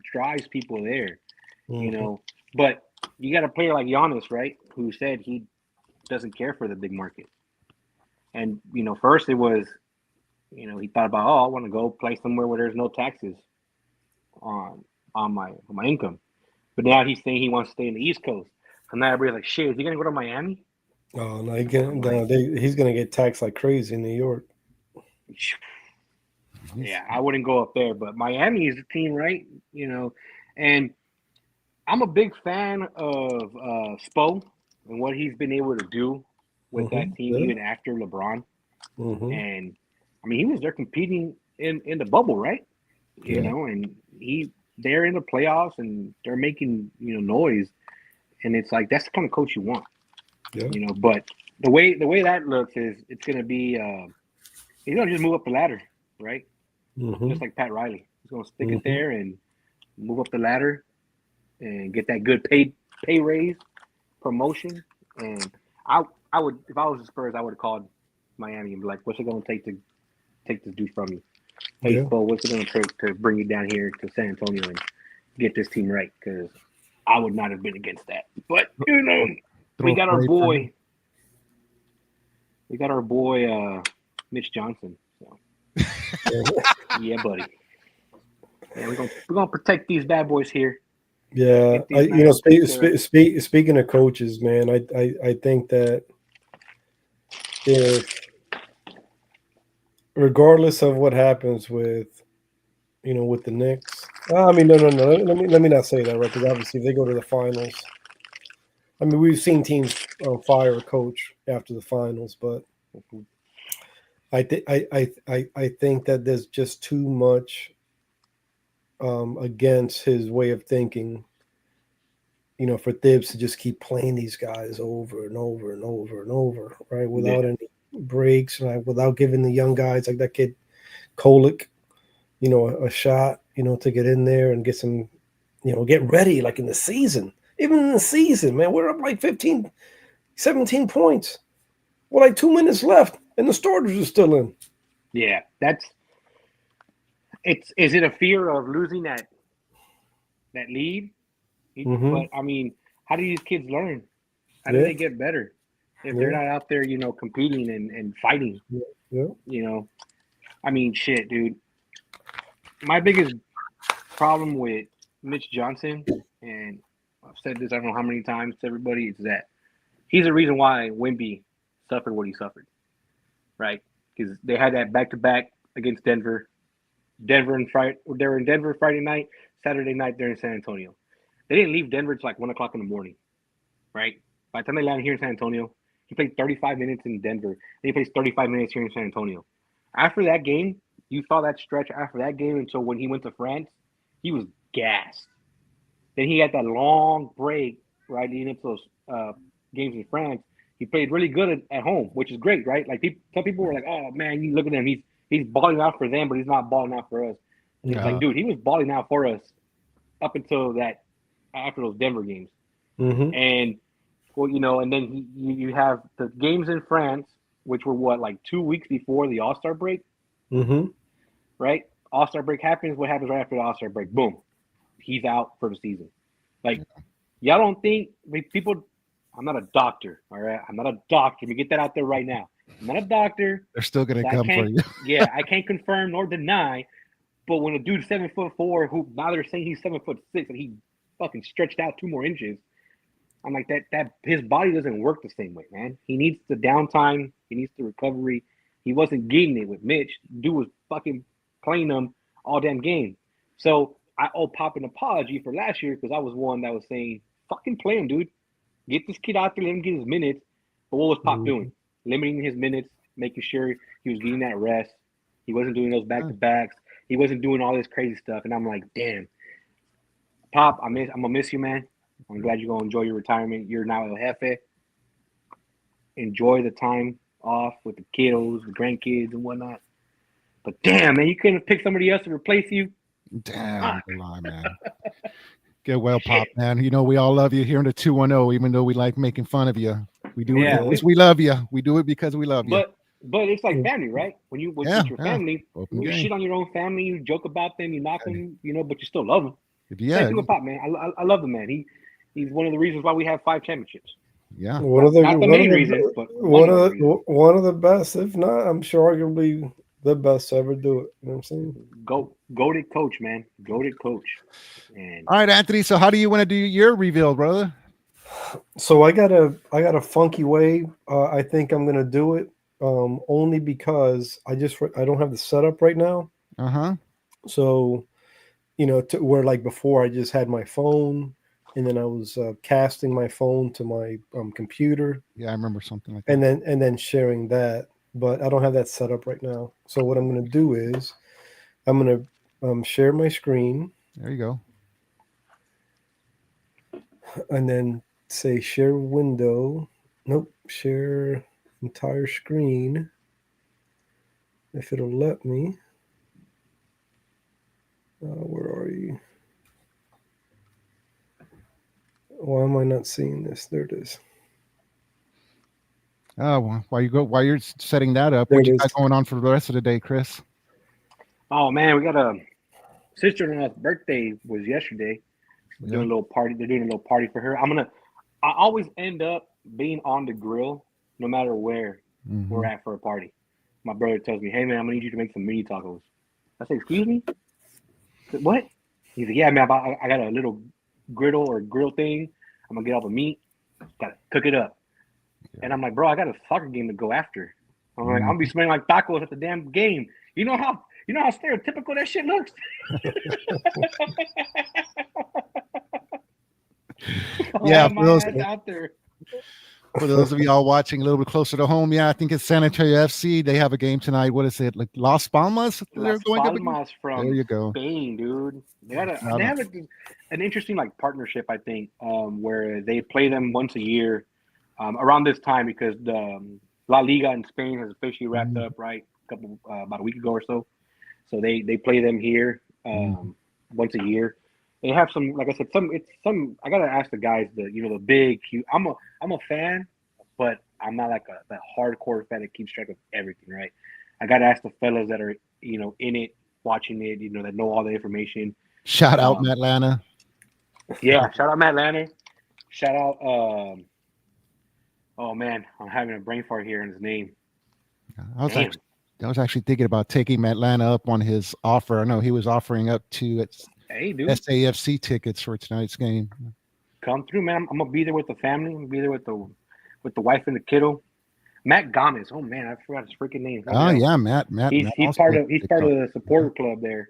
drives people there. You know. But you got a player like Giannis, right? Who said he doesn't care for the big market. And first it was, he thought about, I want to go play somewhere where there's no taxes on my income. But now he's saying he wants to stay in the East Coast. So now everybody's like, shit, is he gonna go to Miami? Oh no, he's gonna get taxed like crazy in New York. Yeah, I wouldn't go up there, but Miami is the team, right? And I'm a big fan of Spo and what he's been able to do with that team, even after LeBron. And I mean, he was there competing in the bubble, right? You know, and they're in the playoffs and they're making noise, and it's like that's the kind of coach you want. But the way that looks is it's gonna be he's gonna just move up the ladder, right? Just like Pat Riley, he's gonna stick it there and move up the ladder and get that good pay raise, promotion. And I would, if I was the Spurs, I would have called Miami and be like, "What's it gonna take to take this dude from you? Hey, Bo, what's it gonna take to bring you down here to San Antonio and get this team right?" Because I would not have been against that. But we got our boy. We got our boy Mitch Johnson. So. Yeah, buddy. Yeah, we're gonna protect these bad boys here. Yeah, speaking of coaches, man, I think that if regardless of what happens with the Knicks, I mean, no. Let me not say that, right? Because obviously, if they go to the finals, I mean, we've seen teams fire a coach after the finals, but I think that there's just too much against his way of thinking, for Thibs to just keep playing these guys over and over and over and over, right? Without any breaks, right? Without giving the young guys like that kid Kolek, a shot, to get in there and get some, get ready like in the season. Even in the season, man, we're up like 15, 17 points. Well, like 2 minutes left, and the starters are still in. Yeah, is it a fear of losing that lead? But I mean, how do these kids learn? How do they get better if they're not out there, competing and fighting? Yeah. I mean, shit, dude. My biggest problem with Mitch Johnson, and I've said this I don't know how many times to everybody, is that he's the reason why Wemby suffered what he suffered, right? Because they had that back-to-back against Denver. They were in Denver Friday night. Saturday night, they're in San Antonio. They didn't leave Denver till like 1 o'clock in the morning, right? By the time they landed here in San Antonio, he played 35 minutes in Denver. Then he plays 35 minutes here in San Antonio. After that game, you saw that stretch after that game until when he went to France, he was gassed. Then he had that long break, right, leading into those games in France. He played really good at home, which is great, right? Like some people were like, "Oh man, you look at him. He's balling out for them, but he's not balling out for us." And it's like, dude, he was balling out for us up until that after those Denver games. Mm-hmm. And well, you know, and then you have the games in France, which were what, like 2 weeks before the All-Star break, Mm-hmm. right? All-Star break happens. What happens right after the All-Star break? Boom, he's out for the season. Like, y'all don't think people? I'm not a doctor, all right? I'm not a doctor. Let me get that out there right now. I'm not a doctor. They're still gonna so come for you. Yeah, I can't confirm nor deny. But when a dude's 7'4", who now they're saying he's 7'6", and he fucking stretched out 2 more inches, I'm like that his body doesn't work the same way, man. He needs the downtime. He needs the recovery. He wasn't getting it with Mitch. Dude was fucking playing them all damn game. So I owe Pop an apology for last year because I was one that was saying, fucking play him, dude. Get this kid out there, let him get his minutes. But what was Pop doing? Limiting his minutes, making sure he was getting that rest. He wasn't doing those back-to-backs. He wasn't doing all this crazy stuff. And I'm like, damn. Pop, I'm going to miss you, man. I'm glad you're going to enjoy your retirement. You're now El Jefe. Enjoy the time off with the kiddos, the grandkids, and whatnot. But damn, man, you couldn't have picked somebody else to replace you. Damn, lie, man. Get well, Pop, man. You know we all love you here in the 210, even though we like making fun of you. We do it because we love you. We do it because we love you. But it's like family, right? When you with your family, you shit on your own family, you joke about them, you knock them, you know, but you still love them. Yeah, same thing with Pop, man. I love the man. He's one of the reasons why we have 5 championships. Yeah, one of the main reasons, but one of the best, if not, I'm sure arguably the best to ever do it. You know what I'm saying? Goated coach, man. Goated coach. And all right, Anthony. So how do you want to do your reveal, brother? So I got a funky way. I think I'm gonna do it. Only because I don't have the setup right now. So, you know, where like before I just had my phone and then I was casting my phone to my computer. Yeah, I remember something like that. And then sharing that, but I don't have that set up right now. So what I'm going to do is I'm going to share my screen. There you go. And then say share window. Nope, share entire screen. If it'll let me. Where are you? Why am I not seeing this? There it is. Oh, while you're setting that up, what you got going on for the rest of the day, Chris? Oh man, we got a sister-in-law's birthday was yesterday. We're doing a little party. They're doing a little party for her. I always end up being on the grill no matter where we're at for a party. My brother tells me, "Hey man, I'm gonna need you to make some mini tacos." I say, "Excuse me? What?" He's like, "Yeah, man, I got a little griddle or grill thing. I'm gonna get all the meat, gotta cook it up." And I'm like, "Bro, I got a soccer game to go after." I'm like, "I'll be smelling like tacos at the damn game." You know how stereotypical that shit looks? Yeah, for those of y'all watching a little bit closer to home, I think it's San Antonio FC. They have a game tonight. What is it, like Las Palmas? Las Palmas from there you go. Spain, dude. They have an interesting like partnership, I think, where they play them once a year around this time because the La Liga in Spain has officially wrapped up, right? About a week ago or so. So they play them here once a year. They have some, like I said, I gotta ask the guys the big. I'm a fan, but I'm not like that hardcore fan that keeps track of everything, right? I gotta ask the fellas that are in it, watching it, that know all the information. Shout out Matt Lana. Yeah, shout out Matt Lana. Shout out. Oh man, I'm having a brain fart here in his name. I was actually thinking about taking Matt Lana up on his offer. I know he was offering up to Hey, dude, SAFC tickets for tonight's game. come through, man. I'm gonna be there with the family. I'm gonna be there with the wife and the kiddo. Matt Gomez. Oh man, I forgot his freaking name. What the Oh hell? yeah, Matt. He's Matt he's also part has of he's a part of TikTok. the supporter club there,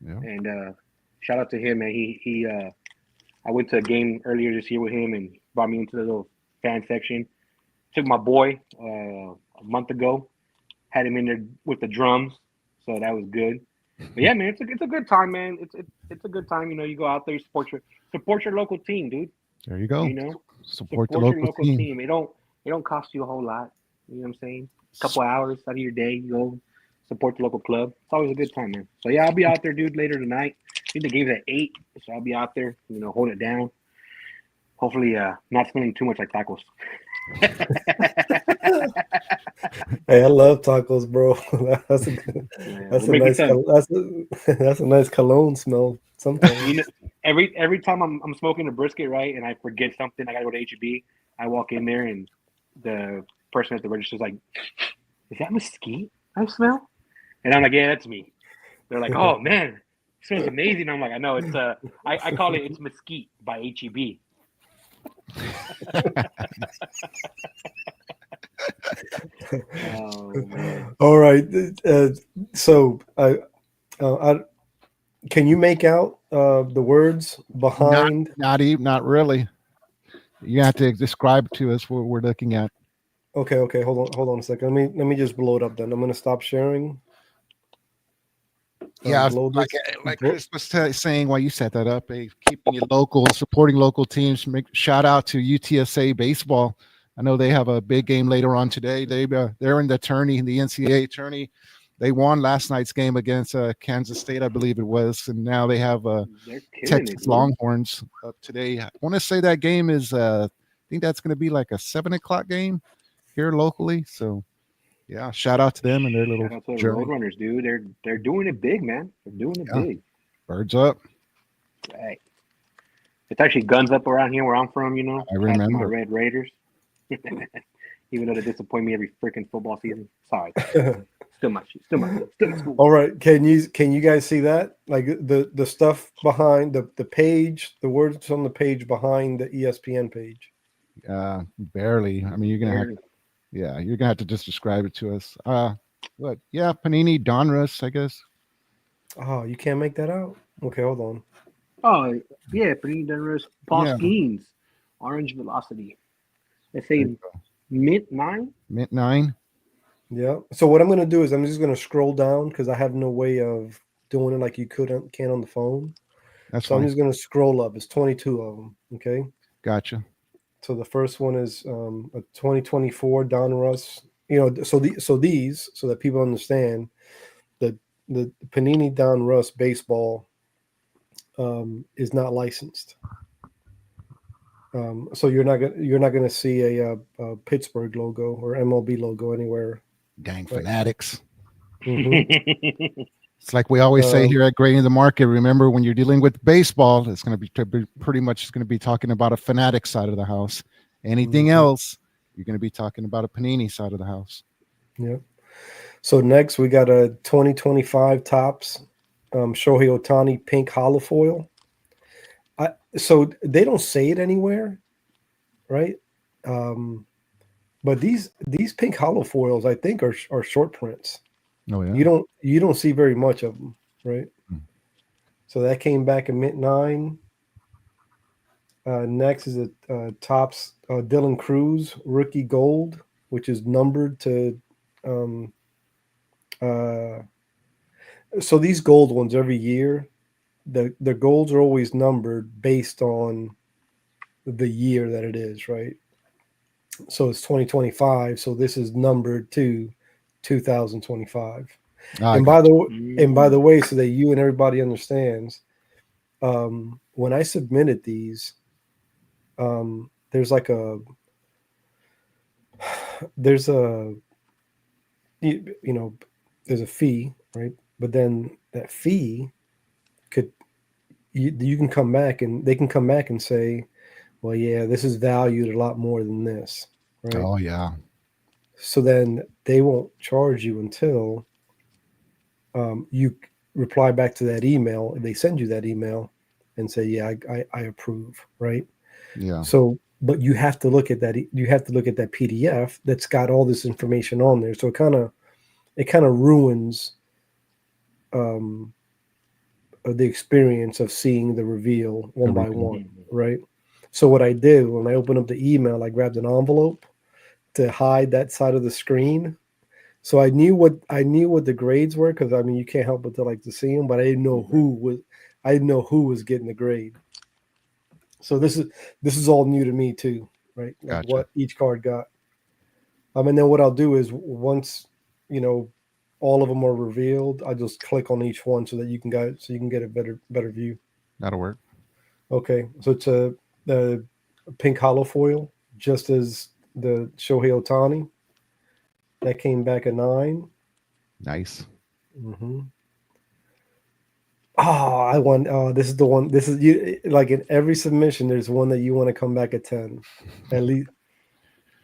Yeah. and shout out to him, man. He I went to a game earlier this year with him and brought me into the little fan section. Took my boy a month ago, had him in there with the drums, so that was good. But yeah, man, it's a good time, man. It's a good time. You know, you go out there, support your local team, dude. There you go. You know, Support the support your local local team. team. It don't cost you a whole lot. You know what I'm saying? A couple hours out of your day, you go support the local club. It's always a good time, man. So yeah, I'll be out there, dude, later tonight. I think the game's at 8, so I'll be out there, you know, hold it down. Hopefully, not smelling too much like tacos. Hey, I love tacos, bro. That's a good, Yeah, that's we're a making nice some. that's a nice cologne smell sometimes. You know, every time I'm smoking a brisket, right, and I forget something, I gotta go to HEB. I walk in there, and the person at the register is like, "Is that mesquite I smell?" And I'm like, "Yeah, that's me." They're like, "Oh man, it smells amazing." I'm like, "I know it's I call it it's mesquite by HEB." Oh man. All right. So I can you make out the words behind? Not really. You have to describe to us what we're looking at. Okay. Hold on a second. Let me just blow it up. Then I'm gonna stop sharing. Yeah, Blow like this. like Chris was saying while you set that up, keeping it local, supporting local teams. Make shout out to UTSA baseball. I know they have a big game later on today. They're in the NCAA tourney. They won last night's game against Kansas State, I believe it was, and now they have They're killing it, Texas dude. Longhorns up today. I want to say that game is. I think that's going to be like a 7 o'clock game here locally. So yeah, shout out to them and their little Shout out to the journey. Roadrunners, dude. They're doing it big, man. They're doing it Yeah. big. Birds up. Hey. It's actually guns up around here where I'm from, you know. I Shout out to my remember. Red Raiders. Even though they disappoint me every freaking football season. Sorry. Still my school. All right. Can you guys see that? Like the stuff behind the page, the words on the page behind the ESPN page. Barely. I mean, you're gonna have to, yeah, you're gonna have to just describe it to us. What? Yeah, Panini Donruss, I guess. Oh, you can't make that out? Okay, hold on. Oh, yeah, Panini Donruss, Paul Yeah. Skeens, Orange Velocity. Let's There say you go. Mint 9. Mint 9. Yeah. So what I'm gonna do is I'm just gonna scroll down because I have no way of doing it like you can on the phone. That's So I'm fine. just gonna scroll up. It's 22 of them. Okay. Gotcha. So the first one is a 2024 Donruss. You know, so these so that people understand the Panini Donruss baseball is not licensed. So you're not gonna see a Pittsburgh logo or MLB logo anywhere. Dang Right. fanatics. Mhm. It's like we always say Um, here at Grading the Market. Remember, when you're dealing with baseball, it's going to be pretty much going to be talking about a fanatic side of the house. Anything Mhm. else, you're going to be talking about a Panini side of the house. Yeah. So next we got a 2025 Topps Shohei Ohtani pink hollow foil. So they don't say it anywhere, right? But these pink hollow foils, I think, are short prints. Oh yeah. You don't see very much of them, right? Hmm. So that came back in mint 9. Next is a Topps Dylan Cruz rookie gold, which is numbered to. So these gold ones every year, the golds are always numbered based on the year that it is, right? So it's 2025. So this is numbered to 2025. Ah, And by the way, so that you and everybody understands, when I submitted these, there's like there's a there's a fee, right? But then that fee you can come back and they can come back and say, well, yeah, this is valued a lot more than this, right? oh yeah. So then they won't charge you until reply back to that email. They send you that email and say, yeah, I approve, right? Yeah. So, but you have to look at that. You have to look at that PDF that's got all this information on there. So it kind of ruins the experience of seeing the reveal one by reveal. one, right? So what I did when I opened up the email, I grabbed an envelope to hide that side of the screen. So I knew what the grades were, because I mean you can't help but to see them, but I didn't know who was getting the grade. So this is all new to me too, right? Like Gotcha. what each card got. And then what I'll do is once all of them are revealed, I just click on each one so you can get a better view. That'll work. Okay, so it's a pink hollow foil, just as the Shohei Ohtani. That came back a 9. Nice. Mm-hmm. Oh, I won. Oh, this is the one. This is you. Like in every submission, there's one that you want to come back at 10, at least.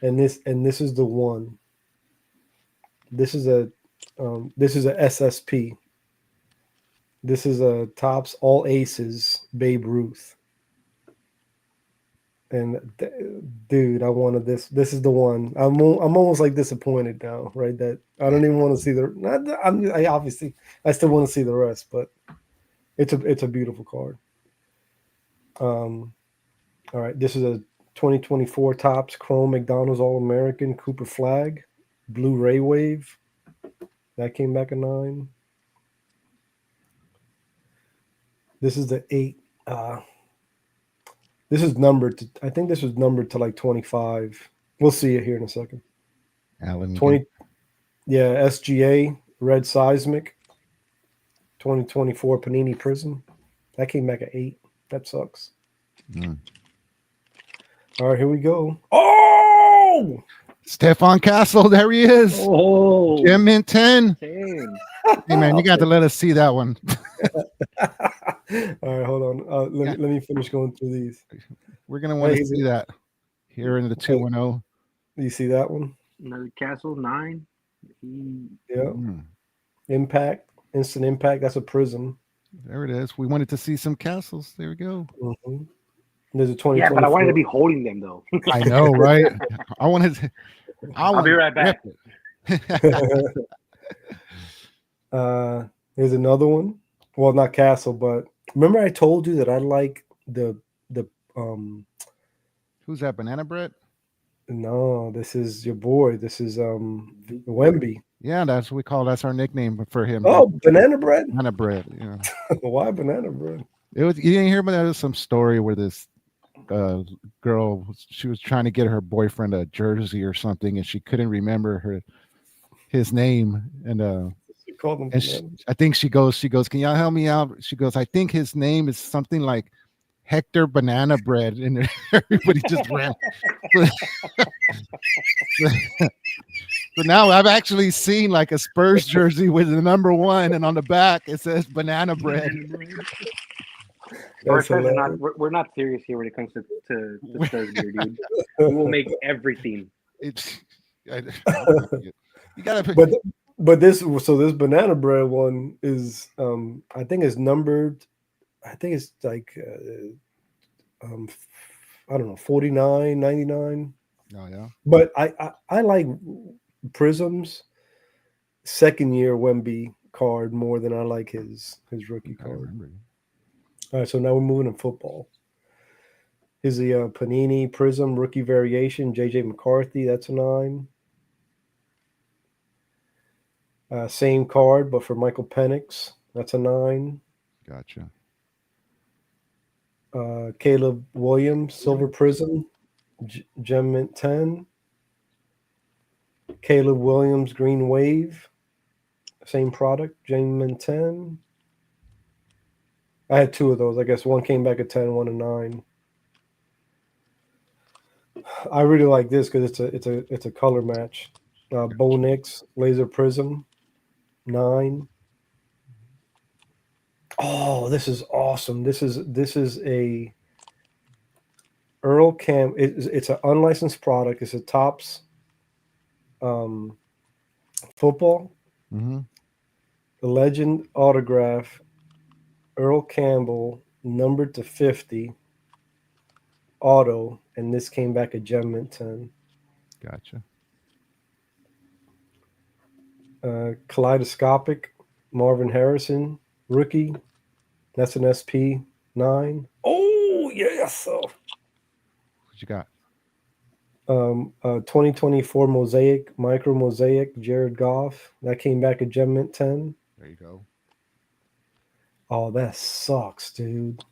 And this is the one. This is a SSP. This is a Topps All Aces Babe Ruth. And dude, I wanted this. This is the one. I'm almost like disappointed now, right? That I don't even want to see I still want to see the rest, but it's a beautiful card. All right, this is a 2024 Topps Chrome McDonald's All American Cooper Flag, Blue Ray Wave. That came back a 9. This is the 8. This is numbered to. I think this was numbered to like 25. We'll see it here in a second. Alan. 20. Yeah, SGA Red Seismic. 2024 Panini Prism. That came back at 8. That sucks. All right, here we go. Oh! Stefan Castle, there he is. Oh, Gem Mint 10. damn. Hey man, you got to let us see that one. All right, hold on. Let me finish going through these. We're gonna want to see that here in the 210. You see that one? Another Castle 9. Yeah. Impact, Instant Impact. That's a Prism. There it is. We wanted to see some castles. There we go. Mm-hmm. There's a 20. Yeah, but I wanted to be holding them though. I know, right? I wanted to. I'll be right back. There's another one. Well, not Castle, but remember I told you that I like the Who's that? Banana Bread? No, this is your boy. This is Wemby. Yeah, that's what we call. That's our nickname for him. Oh, Banana Bread. Banana Bread. Yeah. Why Banana Bread? It was. You didn't hear about that? There was some story where this girl, she was trying to get her boyfriend a jersey or something, and she couldn't remember his name, and I think she goes, can y'all help me out? She goes, I think his name is something like Hector Banana Bread, and everybody just ran. So now I've actually seen like a Spurs jersey with the number 1, and on the back it says Banana Bread. We're not serious here when it comes to Spurs beer, dude. We will make everything. You gotta. But this Banana Bread one is I think it's numbered. I think it's like I don't know, 49, 99. Oh yeah. But I like Prism's second year Wemby card more than I like his rookie card. All right, so now we're moving to football. Here's the Panini Prism rookie variation, JJ McCarthy. That's a 9. Same card, but for Michael Penix. That's a 9. Gotcha. Caleb Williams, Silver Prism, Gem Mint 10. Caleb Williams, Green Wave. Same product, Gem Mint 10. I had 2 of those. I guess one came back at 10, one a 9. I really like this because it's a color match. Bo Nix, Laser Prism, 9. Oh, this is awesome. This is a Earl Cam. It's an unlicensed product. It's a Topps football. Mm-hmm. the Legend autograph, Earl Campbell, numbered to 50, auto, and this came back a gem mint 10. Gotcha. Kaleidoscopic, Marvin Harrison, rookie. That's an SP 9. Oh yes. What you got? 2024 Mosaic, Micro Mosaic, Jared Goff. That came back a gem mint 10. There you go. Oh, that sucks, dude.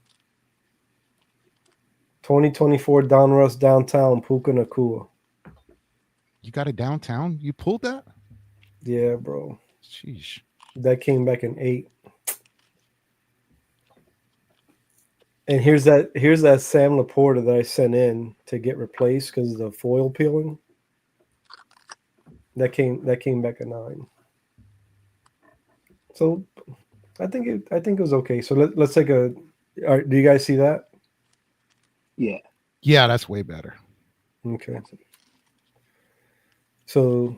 2024 Donruss Downtown, Puka Nakua. You got it downtown? You pulled that? Yeah, bro. Sheesh. That came back in 8. And here's that Sam Laporta that I sent in to get replaced because of the foil peeling. That came back a 9. So I think it was okay. So let's take a. All right, do you guys see that? Yeah. Yeah, that's way better. Okay. So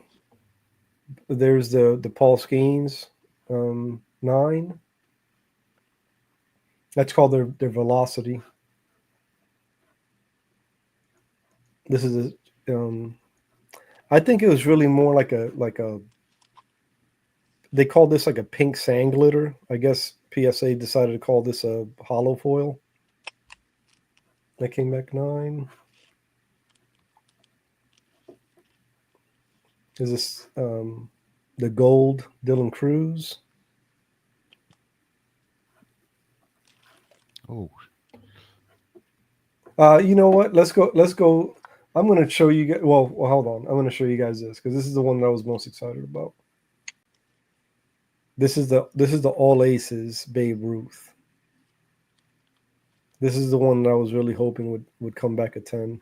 there's the Paul Skeens 9. That's called their velocity. This is I think it was really more like a they called this like a pink sand glitter. I guess PSA decided to call this a hollow foil. That came back 9. Is this the gold Dylan Cruz? Oh, You know what? Let's go. I'm going to show you guys. Well, hold on. I'm going to show you guys this because this is the one that I was most excited about. This is the All Aces Babe Ruth. This is the one that I was really hoping would come back a 10.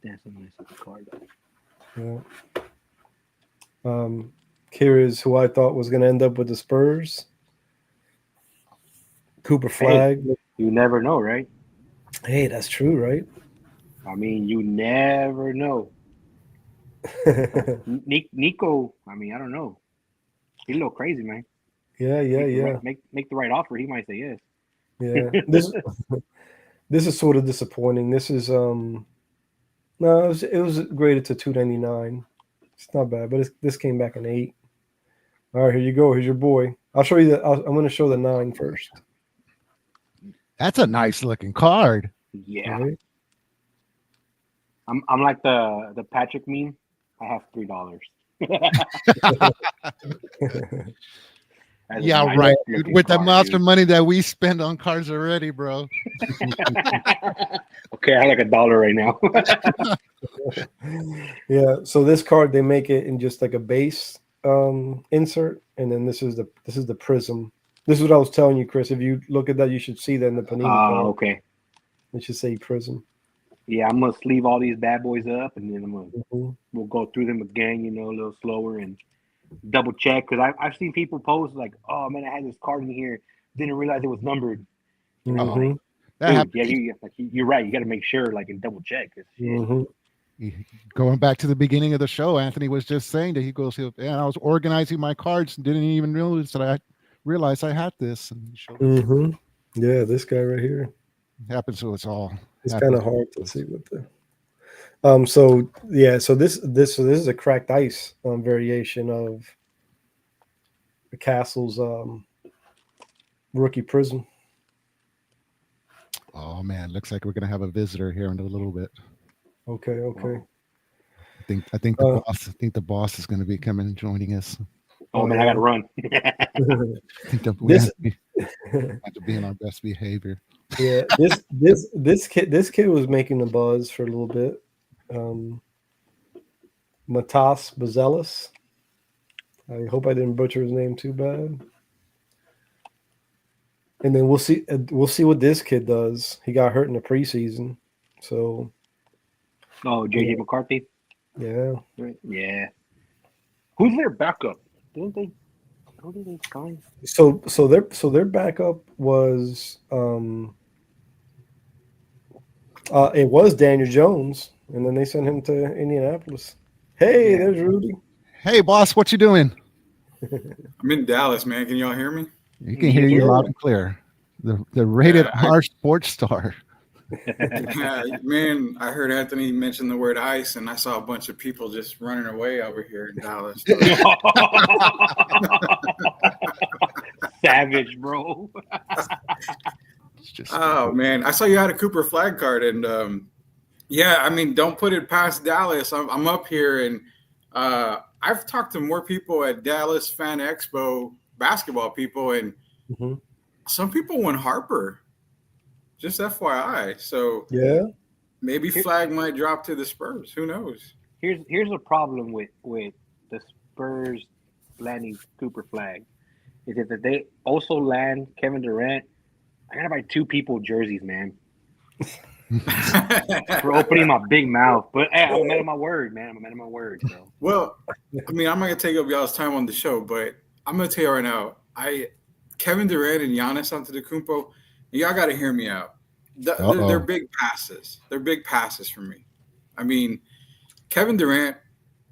That's a nice little card, though. Yeah. Here is who I thought was going to end up with the Spurs. Cooper Flag. You never know, right? Hey, that's true, right? I mean, you never know. Nico, I mean, I don't know. He's a little crazy, man. Yeah. Make the right offer. He might say yes. Yeah. This is sort of disappointing. This is no, it was graded to 299. It's not bad, but this came back an 8. All right, here you go. Here's your boy. I'll show you I'm going to show the 9 first. that's a nice looking card. Yeah. All right. I'm like the Patrick meme. I have $3. Yeah, nice right. looking Dude, with the card, monster dude. money that we spend on cards already, bro. Okay, I have like $1 right now. Yeah, so this card they make it in just like a base insert, and then this is the prism. This is what I was telling you, Chris. If you look at that, you should see that in the Panini card. Okay. It should say prism. Yeah, I'm gonna sleeve all these bad boys up, and then Mm-hmm. we'll go through them again, a little slower and double check because I've seen people post like, "Oh man, I had this card in here, didn't realize it was numbered." Mm-hmm. That Dude, happened. you're right. You got to make sure, like, and double check. 'Cause shit. Mm-hmm. Going back to the beginning of the show, Anthony was just saying that he goes, "Yeah, I was organizing my cards and didn't even realize that I realized I had this." And he showed it. Mm-hmm. Yeah, this guy right here. Happens to us all. It's Happens kind of hard to see what the. So this is a cracked ice variation of the Castle's rookie prism. Oh man, looks like we're gonna have a visitor here in a little bit. Okay. I think the boss is gonna be coming and joining us. Oh man, I got to run. I think that we have to be in our best behavior. Yeah, this kid was making the buzz for a little bit. Matas Bazelis. I hope I didn't butcher his name too bad. And then we'll see what this kid does. He got hurt in the preseason, so Oh, JJ McCarthy. yeah. Yeah. Who's their backup? Didn't they? Who did they sign? So their backup was it was Daniel Jones, and then they sent him to Indianapolis. Hey, Yeah. there's Rudy. Hey, boss, what you doing? I'm in Dallas, man. Can y'all hear me? You can hear you loud and clear. The rated R sports star. Yeah, man, I heard Anthony mention the word ice, and I saw a bunch of people just running away over here in Dallas. Savage, bro. Oh, man. I saw you had a Cooper flag card, and yeah, I mean, don't put it past Dallas. I'm up here, and I've talked to more people at Dallas Fan Expo, basketball people, and some people want Harper. Just FYI. So yeah, maybe flag might drop to the Spurs. Who knows? Here's a problem with the Spurs landing Cooper flag. Is that they also land Kevin Durant. I gotta buy 2 people jerseys, man. For opening my big mouth. But hey, I'm a man of my word, man. I'm a man of my word. So. Well, I mean, I'm not gonna take up y'all's time on the show, but I'm gonna tell you right now, Kevin Durant and Giannis Antetokounmpo, y'all gotta hear me out. They're big passes. They're big passes for me. I mean, Kevin Durant,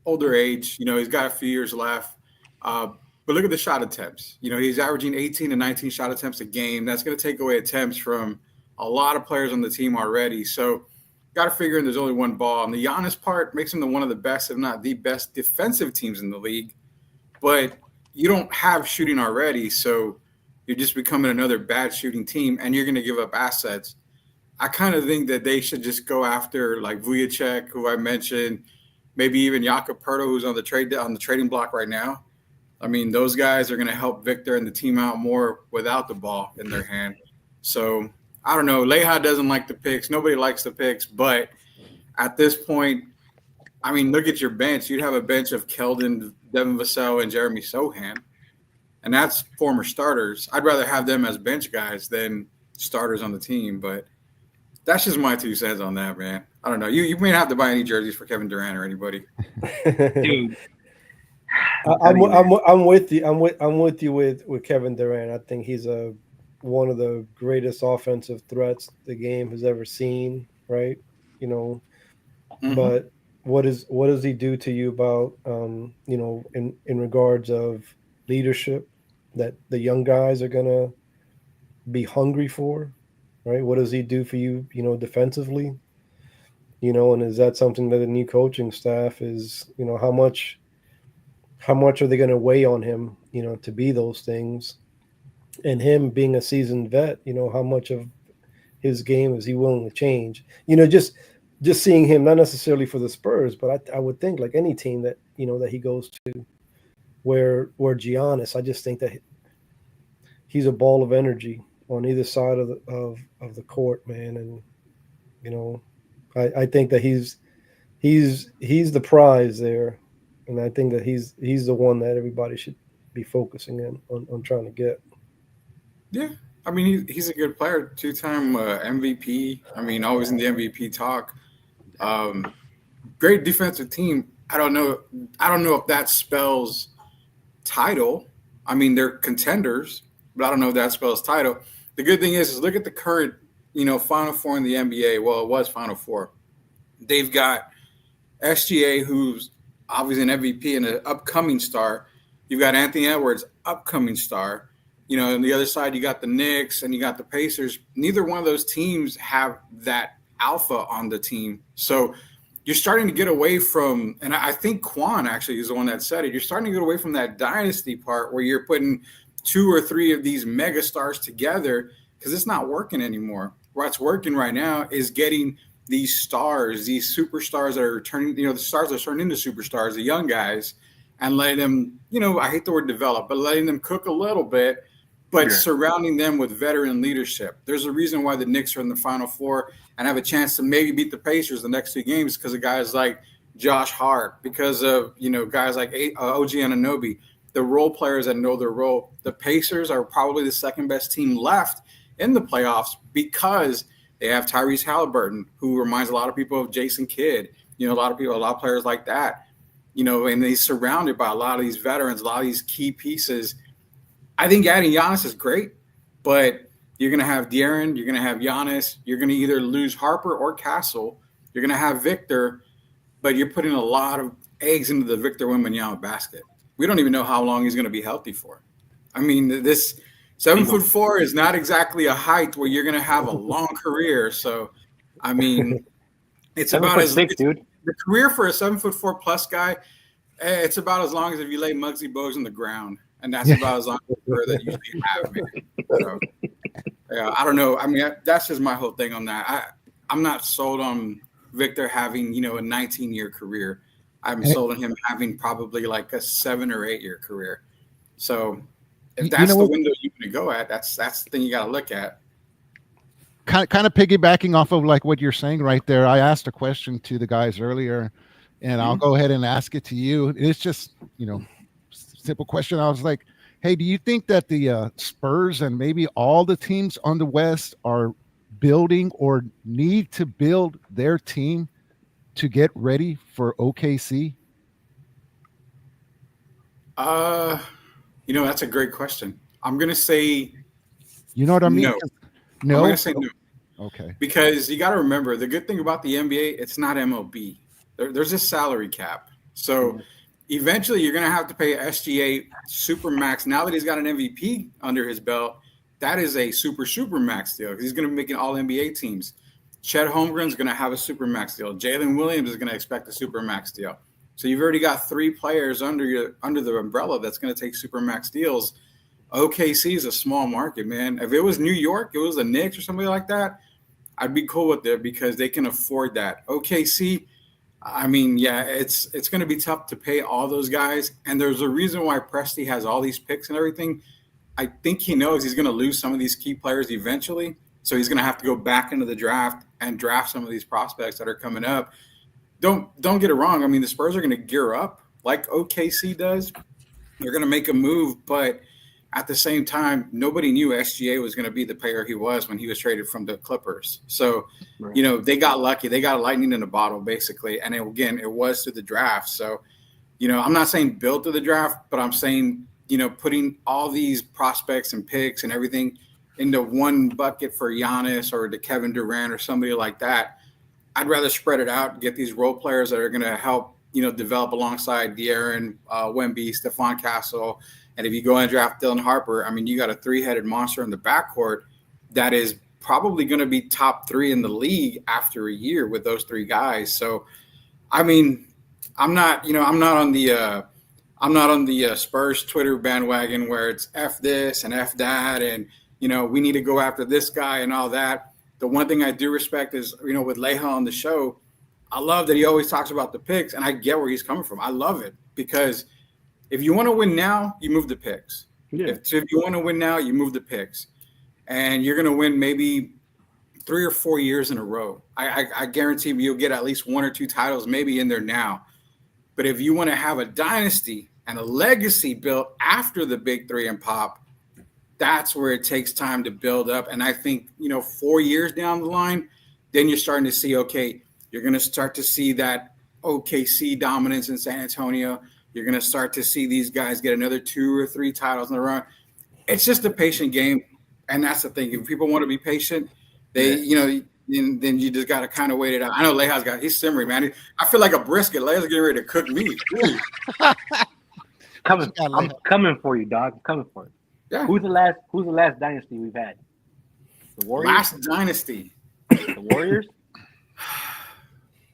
older age, he's got a few years left. But look at the shot attempts. He's averaging 18 to 19 shot attempts a game. That's going to take away attempts from a lot of players on the team already. So got to figure in there's only one ball. And the Giannis part makes him one of the best, if not the best defensive teams in the league. But you don't have shooting already, so you're just becoming another bad shooting team, and you're going to give up assets. I kind of think that they should just go after like Vujicic, who I mentioned, maybe even Jakob Poeltl, who's on the trading block right now. I mean, those guys are going to help Victor and the team out more without the ball in their hand. So I don't know. Leja doesn't like the picks. Nobody likes the picks. But at this point, I mean, look at your bench. You'd have a bench of Keldon, Devin Vassell, and Jeremy Sohan. And that's former starters. I'd rather have them as bench guys than starters on the team. But that's just my 2 cents on that, man. I don't know. You may not have to buy any jerseys for Kevin Durant or anybody. Dude. I'm with you. I'm with you with Kevin Durant. I think he's one of the greatest offensive threats the game has ever seen. Right? But what does he do to you about in regards of leadership that the young guys are gonna be hungry for? Right? What does he do for you? Defensively. And is that something that the new coaching staff is? How much are they going to weigh on him, to be those things? And him being a seasoned vet, how much of his game is he willing to change? Just seeing him, not necessarily for the Spurs, but I would think like any team that, that he goes to where Giannis, I just think that he's a ball of energy on either side of the court, man. And, I think that he's the prize there. And I think that he's the one that everybody should be focusing in on trying to get. Yeah. I mean, he's a good player, 2-time MVP. I mean, always in the MVP talk. Great defensive team. I don't know if that spells title. I mean, they're contenders, but I don't know if that spells title. The good thing is look at the current, Final Four in the NBA. Well, it was Final Four. They've got SGA, who's obviously an MVP and an upcoming star. You've got Anthony Edwards, upcoming star. On the other side, you got the Knicks and you got the Pacers. Neither one of those teams have that alpha on the team. So you're starting to get away from, and I think Quan actually is the one that said it, you're starting to get away from that dynasty part where you're putting 2 or 3 of these mega stars together because it's not working anymore. What's working right now is getting these stars, these superstars that are turning, the stars that are turning into superstars, the young guys, and letting them, I hate the word develop, but letting them cook a little bit, but surrounding them with veteran leadership. There's a reason why the Knicks are in the Final Four and have a chance to maybe beat the Pacers the next 2 games because of guys like Josh Hart, because of, guys like OG Anunoby, the role players that know their role. The Pacers are probably the second best team left in the playoffs because they have Tyrese Halliburton, who reminds a lot of people of Jason Kidd, a lot of players like that, and they're surrounded by a lot of these veterans, a lot of these key pieces. I think adding Giannis is great, but you're going to have De'Aaron, you're going to have Giannis, you're going to either lose Harper or Castle, you're going to have Victor, but you're putting a lot of eggs into the Victor Wembanyama basket. We don't even know how long he's going to be healthy for. I mean, this 7'4" is not exactly a height where you're going to have a long career. So, I mean, it's about as 7'6", dude. The career for a 7'4" plus guy. It's about as long as if you lay Muggsy Bogues on the ground, and that's about as long as a career that you usually have, man. So, yeah, I don't know. I mean, that's just my whole thing on that. I'm not sold on Victor having, a 19-year career. I'm sold on him having probably like a 7 or 8 year career. So if that's the window you're going to go at, that's the thing you got to look at. Kind of piggybacking off of like what you're saying right there. I asked a question to the guys earlier, and I'll go ahead and ask it to you. It's just, simple question. I was like, hey, do you think that the Spurs and maybe all the teams on the West are building or need to build their team to get ready for OKC? That's a great question. I'm going to say, you know what I mean? No. I'm going to say no. Okay. Because you got to remember, the good thing about the NBA, it's not MLB. There's a salary cap. So eventually you're going to have to pay SGA Supermax. Now that he's got an MVP under his belt, that is a super max deal because he's going to be making all NBA teams. Chet Holmgren's going to have a Supermax deal. Jalen Williams is going to expect a Supermax deal. So you've already got 3 players under the umbrella that's going to take Supermax deals. OKC is a small market, man. If it was New York, it was the Knicks or somebody like that, I'd be cool with it because they can afford that. OKC, I mean, yeah, it's going to be tough to pay all those guys. And there's a reason why Presti has all these picks and everything. I think he knows he's going to lose some of these key players eventually. So he's going to have to go back into the draft and draft some of these prospects that are coming up. Don't get it wrong. I mean, the Spurs are going to gear up like OKC does. They're going to make a move, but at the same time, nobody knew SGA was going to be the player he was when he was traded from the Clippers. So, they got lucky. They got lightning in a bottle, basically. And it was through the draft. So, I'm not saying build to the draft, but I'm saying, putting all these prospects and picks and everything into one bucket for Giannis or to Kevin Durant or somebody like that. I'd rather spread it out and get these role players that are going to help, develop alongside De'Aaron, Wemby, Stephon Castle. And if you go and draft Dylan Harper, I mean, you got a 3-headed monster in the backcourt that is probably going to be top 3 in the league after a year with those 3 guys. So, I mean, I'm not on the Spurs Twitter bandwagon where it's F this and F that and, we need to go after this guy and all that. The one thing I do respect is, with Leha on the show, I love that he always talks about the picks, and I get where he's coming from. I love it because if you want to win now, you move the picks. Yeah. If you want to win now, you move the picks. And you're going to win maybe 3 or 4 years in a row. I guarantee you'll get at least 1 or 2 titles maybe in there now. But if you want to have a dynasty and a legacy built after the big 3 and pop, that's where it takes time to build up. And I think, 4 years down the line, then you're starting to see, okay, you're going to start to see that OKC dominance in San Antonio. You're going to start to see these guys get another 2 or 3 titles in a row. It's just a patient game. And that's the thing. If people want to be patient, then you just got to kind of wait it out. I know he's simmering, man. I feel like a brisket. Leia's getting ready to cook meat. I'm coming for you, dog. I'm coming for you. Yeah. Who's the last dynasty we've had? The Warriors? Last dynasty. The Warriors?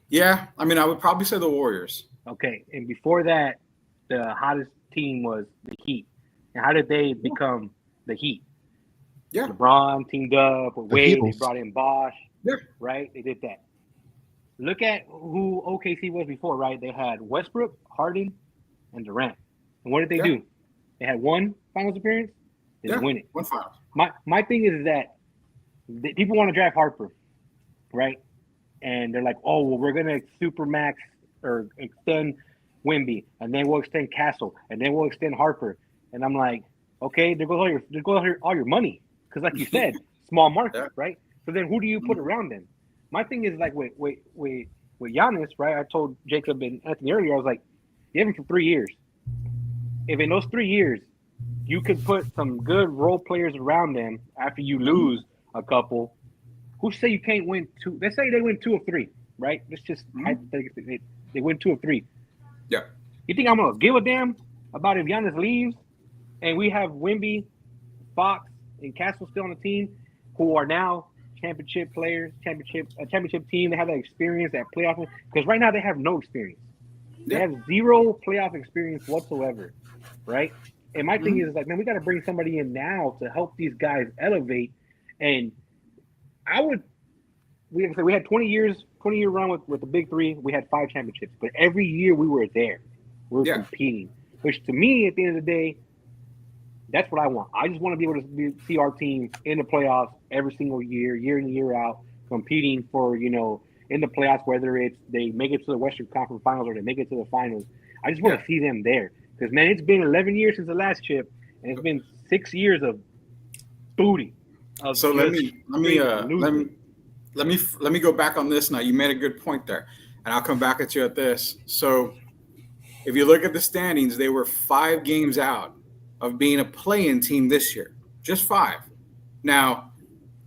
Yeah. I mean, I would probably say the Warriors. Okay. And before that, the hottest team was the Heat. And how did they become the Heat? Yeah. LeBron teamed up with Wade. Heatles. They brought in Bosh. Yeah. Right? They did that. Look at who OKC was before, right? They had Westbrook, Harden, and Durant. And what did they do? They had 1 finals appearance. They didn't win it. 1 finals. My thing is that people want to draft Harper, right? And they're like, oh, well, we're going to supermax or extend Wemby, and then we'll extend Castle, and then we'll extend Harper. And I'm like, okay, there goes all your money. Because like you said, small market, right? So then who do you put around them? My thing is like with Giannis, right? I told Jacob and Anthony earlier, I was like, you have him for 3 years. If in those 3 years, you could put some good role players around them after you lose a couple, who say you can't win 2? Let's say they win 2 of 3, right? Let's just hypothetically they win 2 of 3. Yeah. You think I'm gonna give a damn about if Giannis leaves and we have Wemby, Fox, and Castle still on the team, who are now championship players, championship team. They have that experience, that playoff. Because right now they have no experience. They Yeah. have zero playoff experience whatsoever, right? And my thing is like, man, we got to bring somebody in now to help these guys elevate. And we had 20 year run with the big three. We had 5 championships, but every year we were there, we were competing. Which to me, at the end of the day, that's what I want. I just want to be able to see our team in the playoffs every single year, year in year out, competing for in the playoffs, whether it's they make it to the Western Conference Finals or they make it to the finals. I just want to see them there because man, it's been 11 years since the last chip, and it's been 6 years of booty. So let me go back on this now. You made a good point there, and I'll come back at you at this. So if you look at the standings, they were 5 games out of being a play-in team this year, just 5. Now,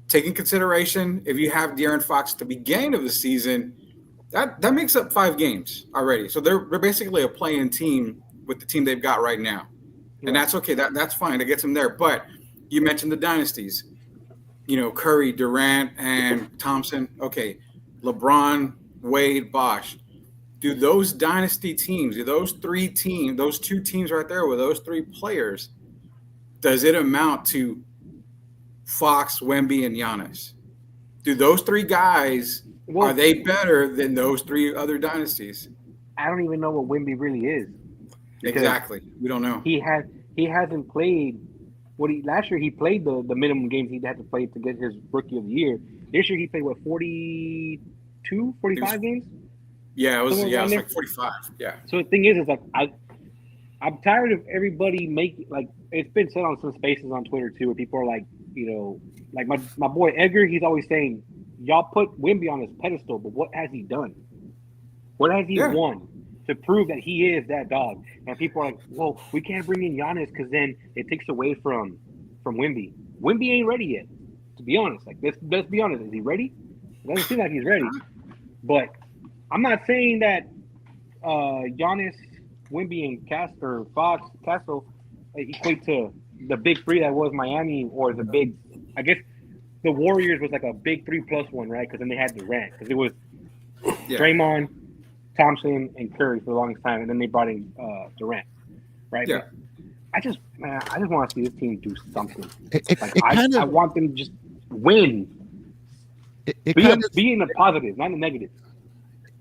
taking consideration, if you have De'Aaron Fox at the beginning of the season, that makes up 5 games already. So they're basically a play-in team with the team they've got right now, and that's okay. That's fine. It gets them there. But you mentioned the dynasties, Curry, Durant, and Thompson. Okay, LeBron, Wade, Bosh. Do those dynasty teams, those 2 teams right there with those 3 players, does it amount to Fox, Wemby, and Giannis? Do those 3 guys, are they better than those 3 other dynasties? I don't even know what Wemby really is. Exactly. We don't know. He hasn't played last year he played the minimum games he had to play to get his rookie of the year. This year he played 42, 45 games? Yeah, it was like 45. Yeah. So the thing is like I'm tired of everybody making like it's been said on some spaces on Twitter too, where people are like, like my boy Edgar, he's always saying, y'all put Wemby on his pedestal, but what has he done? What has he won to prove that he is that dog? And people are like, well, we can't bring in Giannis because then it takes away from Wemby. Wemby ain't ready yet, to be honest. Like let's be honest, is he ready? It doesn't seem like he's ready. But I'm not saying that Giannis, Wemby, and Fox, Castle equate to the big 3 that was Miami or the big. I guess the Warriors was like a big 3+1, right? Because then they had Durant because it was Draymond, Thompson, and Curry for the longest time, and then they brought in Durant, right? Yeah. But I just want to see this team do something. I want them to just win. Be in the positive, not in the negative.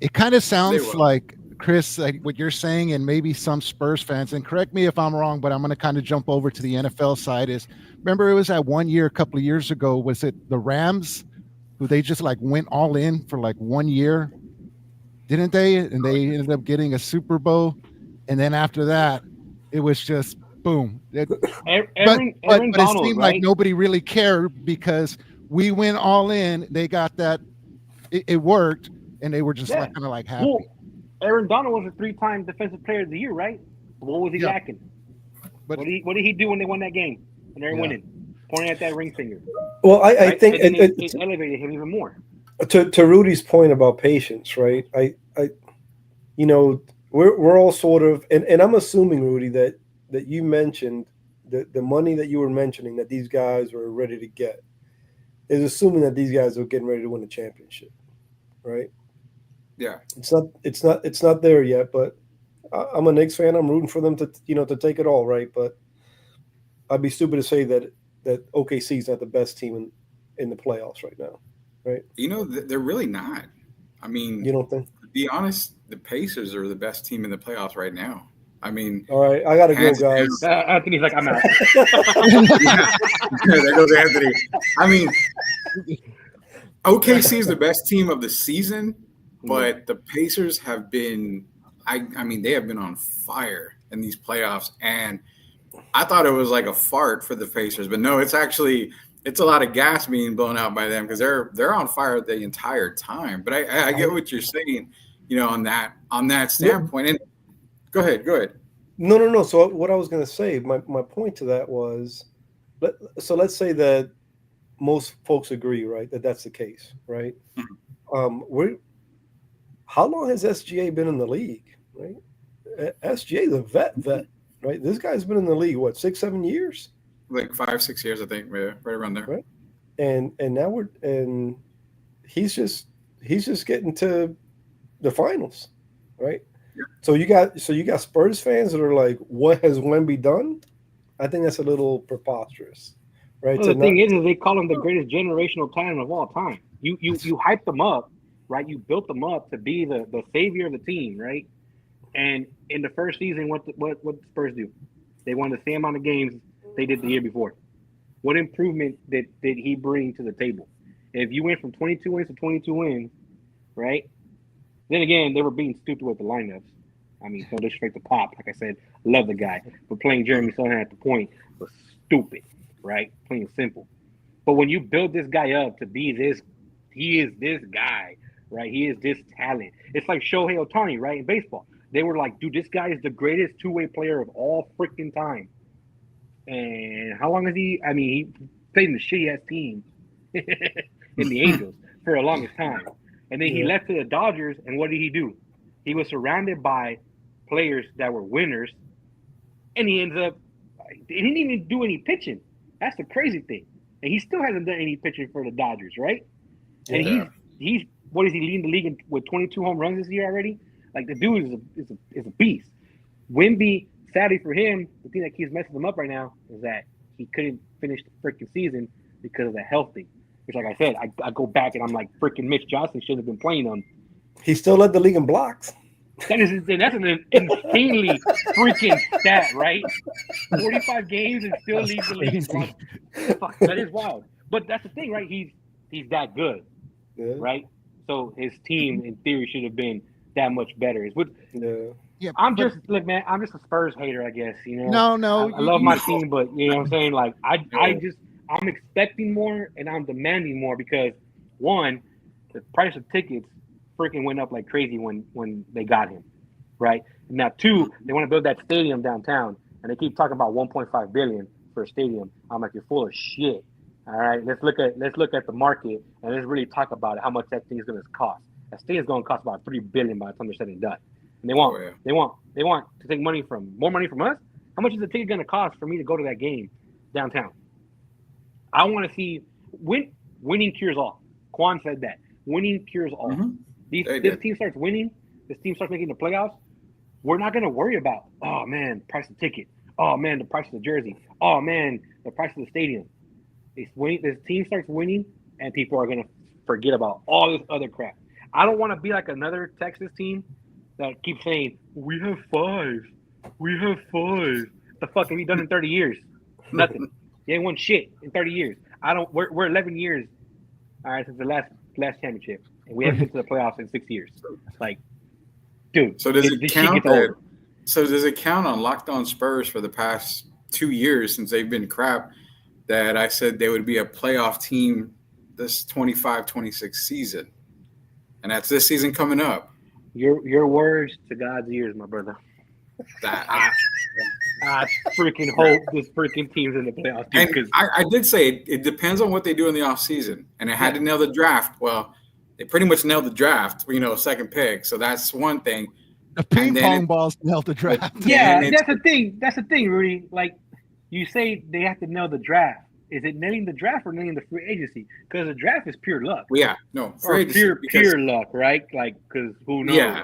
It kind of sounds like, Chris, like what you're saying, and maybe some Spurs fans, and correct me if I'm wrong, but I'm going to kind of jump over to the NFL side is, remember it was that one year, a couple of years ago, was it the Rams who they just like went all in for like 1 year, didn't they? And they ended up getting a Super Bowl. And then after that, it was just boom. But it seemed like nobody really cared because we went all in. They got that. It worked. And they were just kind of like happy. Well, Aaron Donald was a 3-time Defensive Player of the Year, right? What was he lacking? But what did he do when they won that game? When they were winning, pointing at that ring finger. Well, I think it elevated him even more. To Rudy's point about patience, right? We're all sort of, and I'm assuming, Rudy, that you mentioned the money that you were mentioning that these guys were ready to get is assuming that these guys are getting ready to win a championship, right? Yeah, it's not there yet, but I'm a Knicks fan. I'm rooting for them to take it all, right? But I'd be stupid to say that OKC is not the best team in the playoffs right now, right? They're really not. I mean, you don't think? To be honest, the Pacers are the best team in the playoffs right now. I mean, all right, I gotta go, guys. Anthony's like, I'm out. There goes Anthony. I mean, OKC is the best team of the season. But the Pacers have been, I mean, they have been on fire in these playoffs. And I thought it was like a fart for the Pacers. But no, it's a lot of gas being blown out by them because they're on fire the entire time. But I get what you're saying, on that standpoint. And go ahead. No. So what I was going to say, my point to that was, let's say that most folks agree, right, that that's the case, right? Mm-hmm. How long has SGA been in the league, right? SGA is a vet, right? This guy's been in the league what 6-7 years, like 5-6 years, I think. Yeah, right around there. right? And now he's just getting to the finals, right? Yeah. So you got Spurs fans that are like, what has Wemby done? I think that's a little preposterous, right? Well, the thing is they call him the greatest generational talent of all time. You hyped them up, right? You built them up to be the savior of the team, right? And in the first season, what the Spurs do? They won the same amount of games they did the year before. What improvement did he bring to the table? If you went from 22 wins to 22 wins, right? Then again, they were being stupid with the lineups. I mean, no disrespect to Pop. Like I said, love the guy. But playing Jeremy Sohan at the point was stupid, right? Plain and simple. But when you build this guy up to be this, he is this guy, right? He is this talent. It's like Shohei Ohtani, right? In baseball. They were like, dude, this guy is the greatest two-way player of all freaking time. And how long is he? I mean, he played in the shitty-ass team in the Angels for the longest time. And then he left to the Dodgers, and what did he do? He was surrounded by players that were winners, and he ends up – he didn't even do any pitching. That's the crazy thing. And he still hasn't done any pitching for the Dodgers, right? Yeah. And he's what is he leading the league with 22 home runs this year already? Like, the dude is a beast. Wemby, sadly for him, the thing that keeps messing him up right now is that he couldn't finish the freaking season because of the health thing. Which, like I said, I go back and I'm like, freaking Mitch Johnson should have been playing him. He still led the league in blocks. That's an insanely freaking stat, right? 45 games and still leads the league in blocks. Fuck, that is wild. But that's the thing, right? He's that good, right? So his team, in theory, should have been that much better. I'm just a Spurs hater, I guess. You know, no, I love my team, but you know what I'm saying. Like I'm expecting more and I'm demanding more because one, the price of tickets freaking went up like crazy when they got him, right? Now two, they want to build that stadium downtown, and they keep talking about 1.5 billion for a stadium. I'm like, you're full of shit. All right, let's look at the market and let's really talk about it, how much that thing is going to cost. That stadium is going to cost about $3 billion by the time they're said and done. And they want to take more money from us. How much is the ticket going to cost for me to go to that game downtown? I want to see winning cures all. Quan said that winning cures all. Mm-hmm. This team starts winning. This team starts making the playoffs. We're not going to worry about, oh man, price of ticket. Oh man, the price of the jersey. Oh man, the price of the stadium. This team starts winning, and people are going to forget about all this other crap. I don't want to be like another Texas team that keeps saying, we have five. The fuck have you done in 30 years? Nothing. You ain't won shit in 30 years. We're 11 years, all right, since the last championship, and we haven't been to the playoffs in 6 years. Like, dude. So does it count on Locked On Spurs for the past 2 years since they've been crap that I said they would be a playoff team this 25-26 season, and that's this season coming up. Your words to God's ears, my brother. I freaking hope this freaking team's in the playoffs. And I did say it depends on what they do in the offseason. And they had to nail the draft. Well, they pretty much nailed the draft, second pick. So that's one thing. The ping pong balls nailed the draft. Yeah, that's the thing. That's the thing, Rudy. Like, you say they have to nail the draft. Is it nailing the draft or nailing the free agency? Because the draft is pure luck. Well, yeah, no, free agency. Pure luck, right? Like, because who knows? Yeah.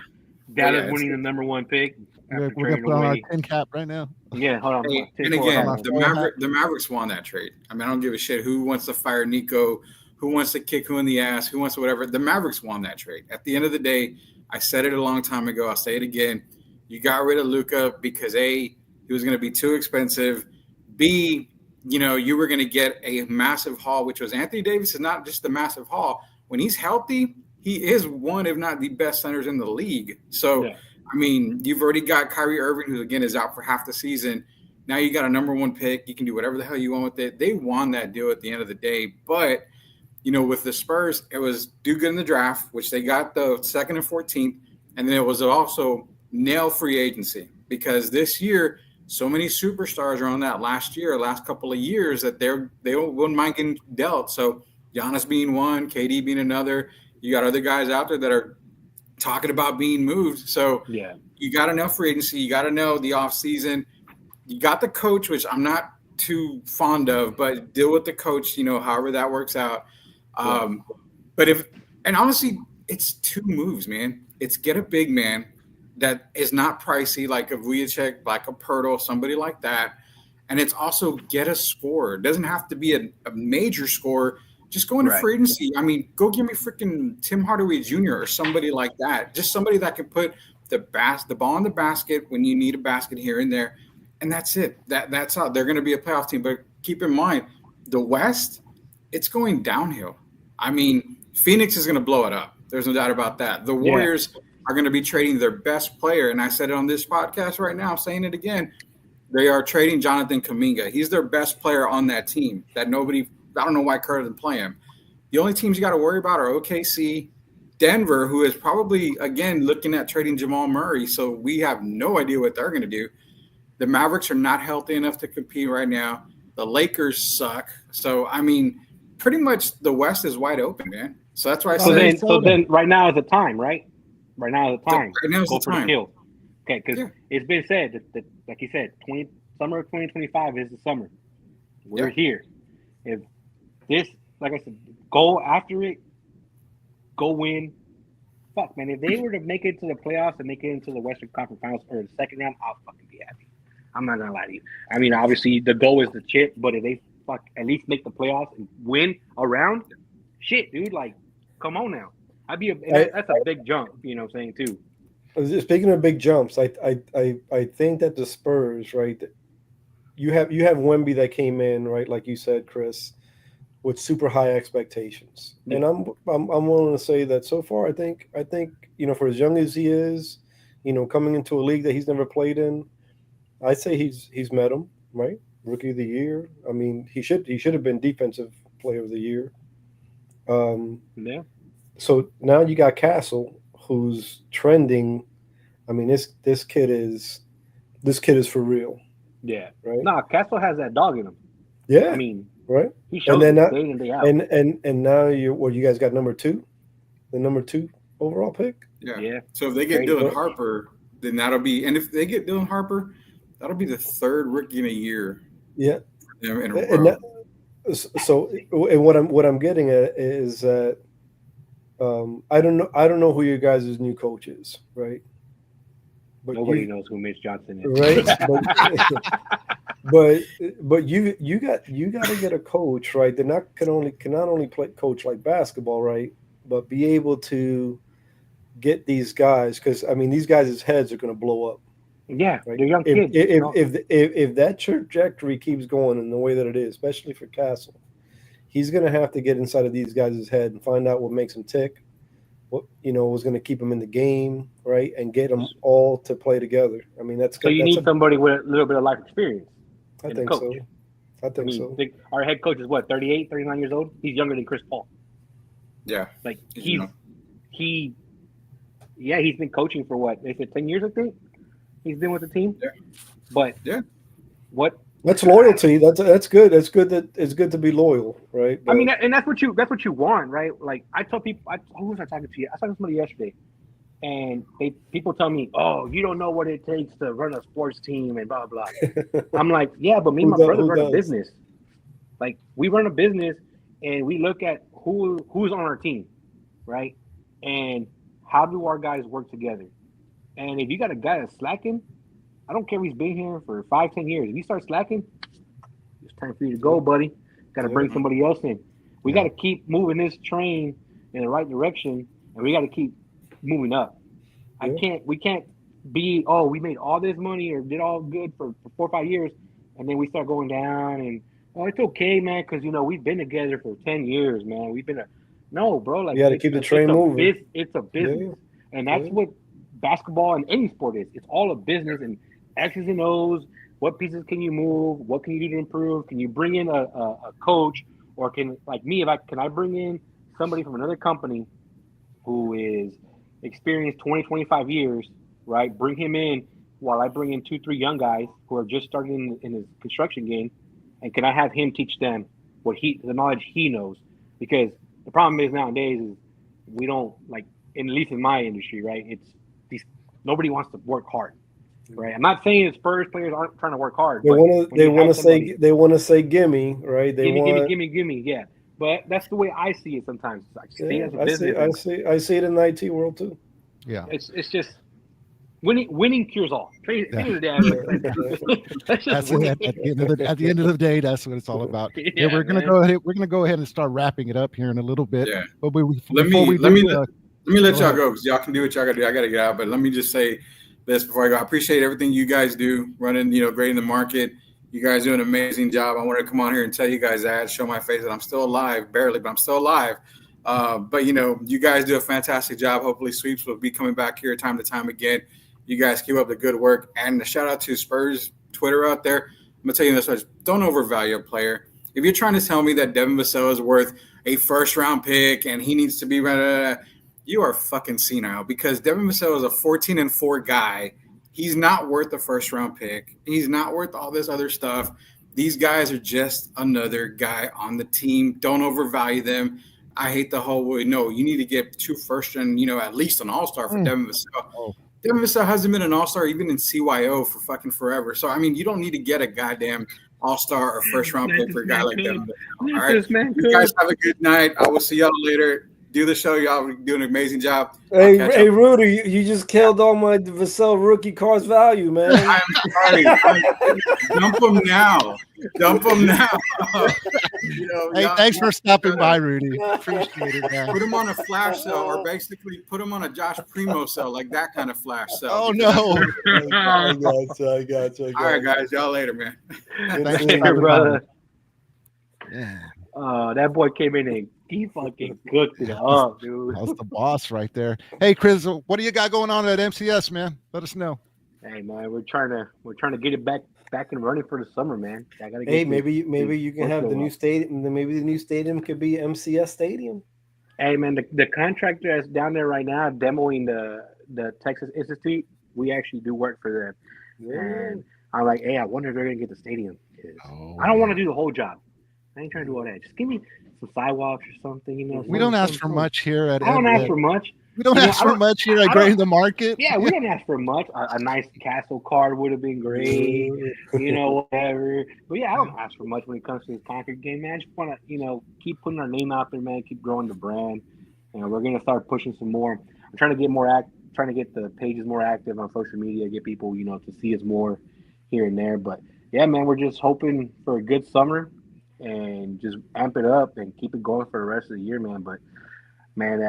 Dallas winning the number one pick. We're going to put on our 10 cap right now. Yeah, hold on. And again, the Mavericks won that trade. I mean, I don't give a shit who wants to fire Nico, who wants to kick who in the ass, who wants to whatever. The Mavericks won that trade. At the end of the day, I said it a long time ago. I'll say it again. You got rid of Luka because A, he was going to be too expensive. B, you were going to get a massive haul, which was Anthony Davis is not just the massive haul. When he's healthy, he is one, if not the best centers in the league. So, yeah. I mean, you've already got Kyrie Irving, who, again, is out for half the season. Now you got a number one pick. You can do whatever the hell you want with it. They won that deal at the end of the day. But, with the Spurs, it was do good in the draft, which they got the 2nd and 14th. And then it was also nail free agency because this year, so many superstars are on that last couple of years that they wouldn't mind getting dealt. So Giannis being one, KD being another. You got other guys out there that are talking about being moved. So Yeah. you got to know free agency. You got to know the offseason. You got the coach, which I'm not too fond of, but deal with the coach, however that works out. But and honestly, it's two moves, man. It's get a big man that is not pricey, like a Vujicic, like a Pirtle, somebody like that. And it's also get a scorer. It doesn't have to be a major scorer. Just go into free agency. I mean, go give me freaking Tim Hardaway Jr. or somebody like that. Just somebody that can put the ball in the basket when you need a basket here and there. And that's it. That's how they're going to be a playoff team. But keep in mind, the West, it's going downhill. I mean, Phoenix is going to blow it up. There's no doubt about that. The Warriors are going to be trading their best player. And I said it on this podcast right now, I'm saying it again. They are trading Jonathan Kuminga. He's their best player on that team that nobody – I don't know why Kerr doesn't play him. The only teams you got to worry about are OKC, Denver, who is probably, again, looking at trading Jamal Murray. So we have no idea what they're going to do. The Mavericks are not healthy enough to compete right now. The Lakers suck. So, I mean, pretty much the West is wide open, man. So that's why I say. So then right now is the time, right? Right now is the time. Right now is Go the for time. the kill. Okay, because it's been said that, like you said, summer of 2025 is the summer. We're here. If this, like I said, go after it, go win. Fuck, man. If they were to make it to the playoffs and make it into the Western Conference Finals or the second round, I'll fucking be happy. I'm not gonna lie to you. I mean, obviously the goal is the chip, but if they at least make the playoffs and win a round, shit, dude, like, come on now. That's a big jump, you know what I'm saying, too. Speaking of big jumps, I think that the Spurs, right? You have Wemby that came in, right, like you said, Chris, with super high expectations, and I'm willing to say that so far, I think for as young as he is, coming into a league that he's never played in, I'd say he's met him, right? Rookie of the year. I mean, he should have been defensive player of the year. So now you got Castle, who's trending. I mean, this kid is for real. Yeah. Right. Nah, Castle has that dog in him. Yeah. I mean, right. He shows it day in and day out. And now you guys got number 2, the number 2 overall pick. Yeah. So if they get Dylan Harper, then that'll be, and if they get Dylan Harper, that'll be the third rookie in a year. Yeah. For them in a row. And what I'm getting at is that I don't know who your guys' new coach is, right? But nobody knows who Mitch Johnson is, right? but you got to get a coach, right? That cannot only coach like basketball, right? But be able to get these guys, because I mean these guys' heads are going to blow up. Yeah, right? They're young kids. If that trajectory keeps going in the way that it is, especially for Castle, he's going to have to get inside of these guys' head and find out what makes them tick, what was going to keep them in the game, right, and get them all to play together. I mean, that's so. You need somebody with a little bit of life experience. I think so. Our head coach is what, 38, 39 years old? He's younger than Chris Paul. Yeah, like he's been coaching for what, they said 10 years, I think. He's been with the team. Yeah. But what? That's loyalty. That's good. It's good to be loyal, right? But, I mean, and that's what you want, right? Like I tell people, who was I talking to? I was talking to somebody yesterday, and people tell me, "Oh, you don't know what it takes to run a sports team and blah blah." I'm like, yeah, but me and my brother run a business. Like we run a business, and we look at who's on our team, right? And how do our guys work together? And if you got a guy that's slacking, I don't care if he's been here for 5-10 years. If you start slacking, it's time for you to go, buddy. Got to bring somebody else in. We got to keep moving this train in the right direction, and we got to keep moving up. We can't be, we made all this money or did all good for 4 or 5 years, and then we start going down and, it's okay, man, because, we've been together for 10 years, man. No, bro. Like, you got to keep the train moving. It's a business, and that's what basketball and any sport is. It's all a business, and X's and O's. What pieces can you move? What can you do to improve? Can you bring in a coach, or can I bring in somebody from another company who is experienced 20, 25 years, right? Bring him in while I bring in 2-3 young guys who are just starting in his construction game, and can I have him teach them the knowledge he knows? Because the problem is nowadays is we don't at least in my industry, right? It's these nobody wants to work hard, right? I'm not saying that Spurs players aren't trying to work hard. They but want to. when They you want have to somebody- say. They want to say gimme, right? They want. gimme, yeah. But that's the way I see it sometimes. I see it as a I business. see it in the IT world too. Yeah. It's just winning cures all. At the end of the day, that's just That's winning. it. At the end of the day, that's what it's all about. Yeah, We're gonna man. go ahead. We're gonna go ahead and start wrapping it up here in a little bit. Yeah. But Let before me we let do, me let go y'all ahead. go because y'all can do what y'all gotta do. I gotta get out, but let me just say this before I go. I appreciate everything you guys do, running, grading the market. You guys do an amazing job. I wanted to come on here and tell you guys that, show my face that I'm still alive, barely, but I'm still alive. But you guys do a fantastic job. Hopefully, Sweeps will be coming back here time to time again. You guys keep up the good work, and a shout out to Spurs Twitter out there. I'm gonna tell you this much: don't overvalue a player. If you're trying to tell me that Devin Vassell is worth a first-round pick and he needs to be, you are fucking senile because Devin Vassell is a 14-4 guy. He's not worth a first-round pick. He's not worth all this other stuff. These guys are just another guy on the team. Don't overvalue them. I hate the whole way. No, you need to get 2 first and, at least an all-star for Devin Vassell. Oh. Devin Vassell hasn't been an all-star even in CYO for fucking forever. So, you don't need to get a goddamn all-star or first-round pick for a guy like Devin Vassell. All right? You guys have a good night. I will see y'all later. Do the show. Y'all do an amazing job. Hey, Rudy, you just killed all my Vassell rookie cards value, man. I'm sorry. Dump them now. Dump them now. Hey, thanks for stopping by, Rudy. Appreciate it, man. Put them on a flash sale, or basically put them on a Josh Primo sale, like that kind of flash sale. Oh no! I got you. All right, guys. Y'all later, man. Thanks Hey, for stopping brother. by. Yeah, That boy came in and he fucking cooked it up, dude. that was the boss right there. Hey, Chris, what do you got going on at MCS, man? Let us know. Hey man, we're trying to get it back and running for the summer, man. I gotta get Hey, this- maybe you can this have the going new on. stadium. Maybe the new stadium could be MCS Stadium. Hey man, the contractor that's down there right now demoing the Texas Institute, we actually do work for them. And I'm like, hey, I wonder if they're gonna get the stadium. 'Cause Oh, I don't want to do the whole job. I ain't trying to do all that. Just give me some sidewalks or something, We don't ask for much here at. I don't ask for much. We don't You know, ask I for don't- much here I at don't- Grading the Market. Yeah, we don't ask for much. A nice castle card would have been great. Whatever. But yeah, I don't ask for much when it comes to this concrete game, man. I just want to, keep putting our name out there, man. Keep growing the brand. We're gonna start pushing some more. I'm trying to get trying to get the pages more active on social media, get people, to see us more here and there. But yeah, man, we're just hoping for a good summer and just amp it up and keep it going for the rest of the year, man. But man,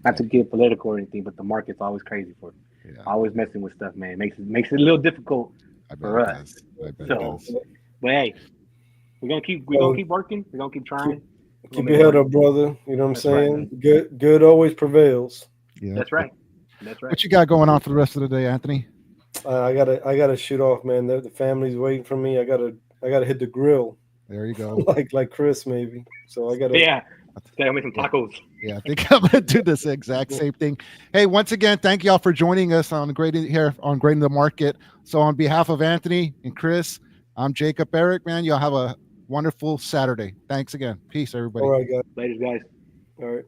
not to get political or anything, but the market's always crazy for it. Yeah, Always messing with stuff, man. Makes it a little difficult. I bet for it us. does. I bet it So, does. but hey, we're gonna keep working. We're gonna keep trying. Keep your head up, brother. You know what I'm That's right, saying? Good always prevails. Yeah. That's right. That's right. What you got going on for the rest of the day, Anthony? I gotta shoot off, man. The family's waiting for me. I gotta hit the grill, There you go. like Chris maybe. So I gotta. Yeah. Gotta make some tacos. Yeah, I think I'm gonna do this exact same thing. Hey, once again, thank y'all for joining us on Grading the Market. So on behalf of Anthony and Chris, I'm Jacob Eric, man. Y'all have a wonderful Saturday. Thanks again. Peace, everybody. All right, guys. Ladies, guys. All right.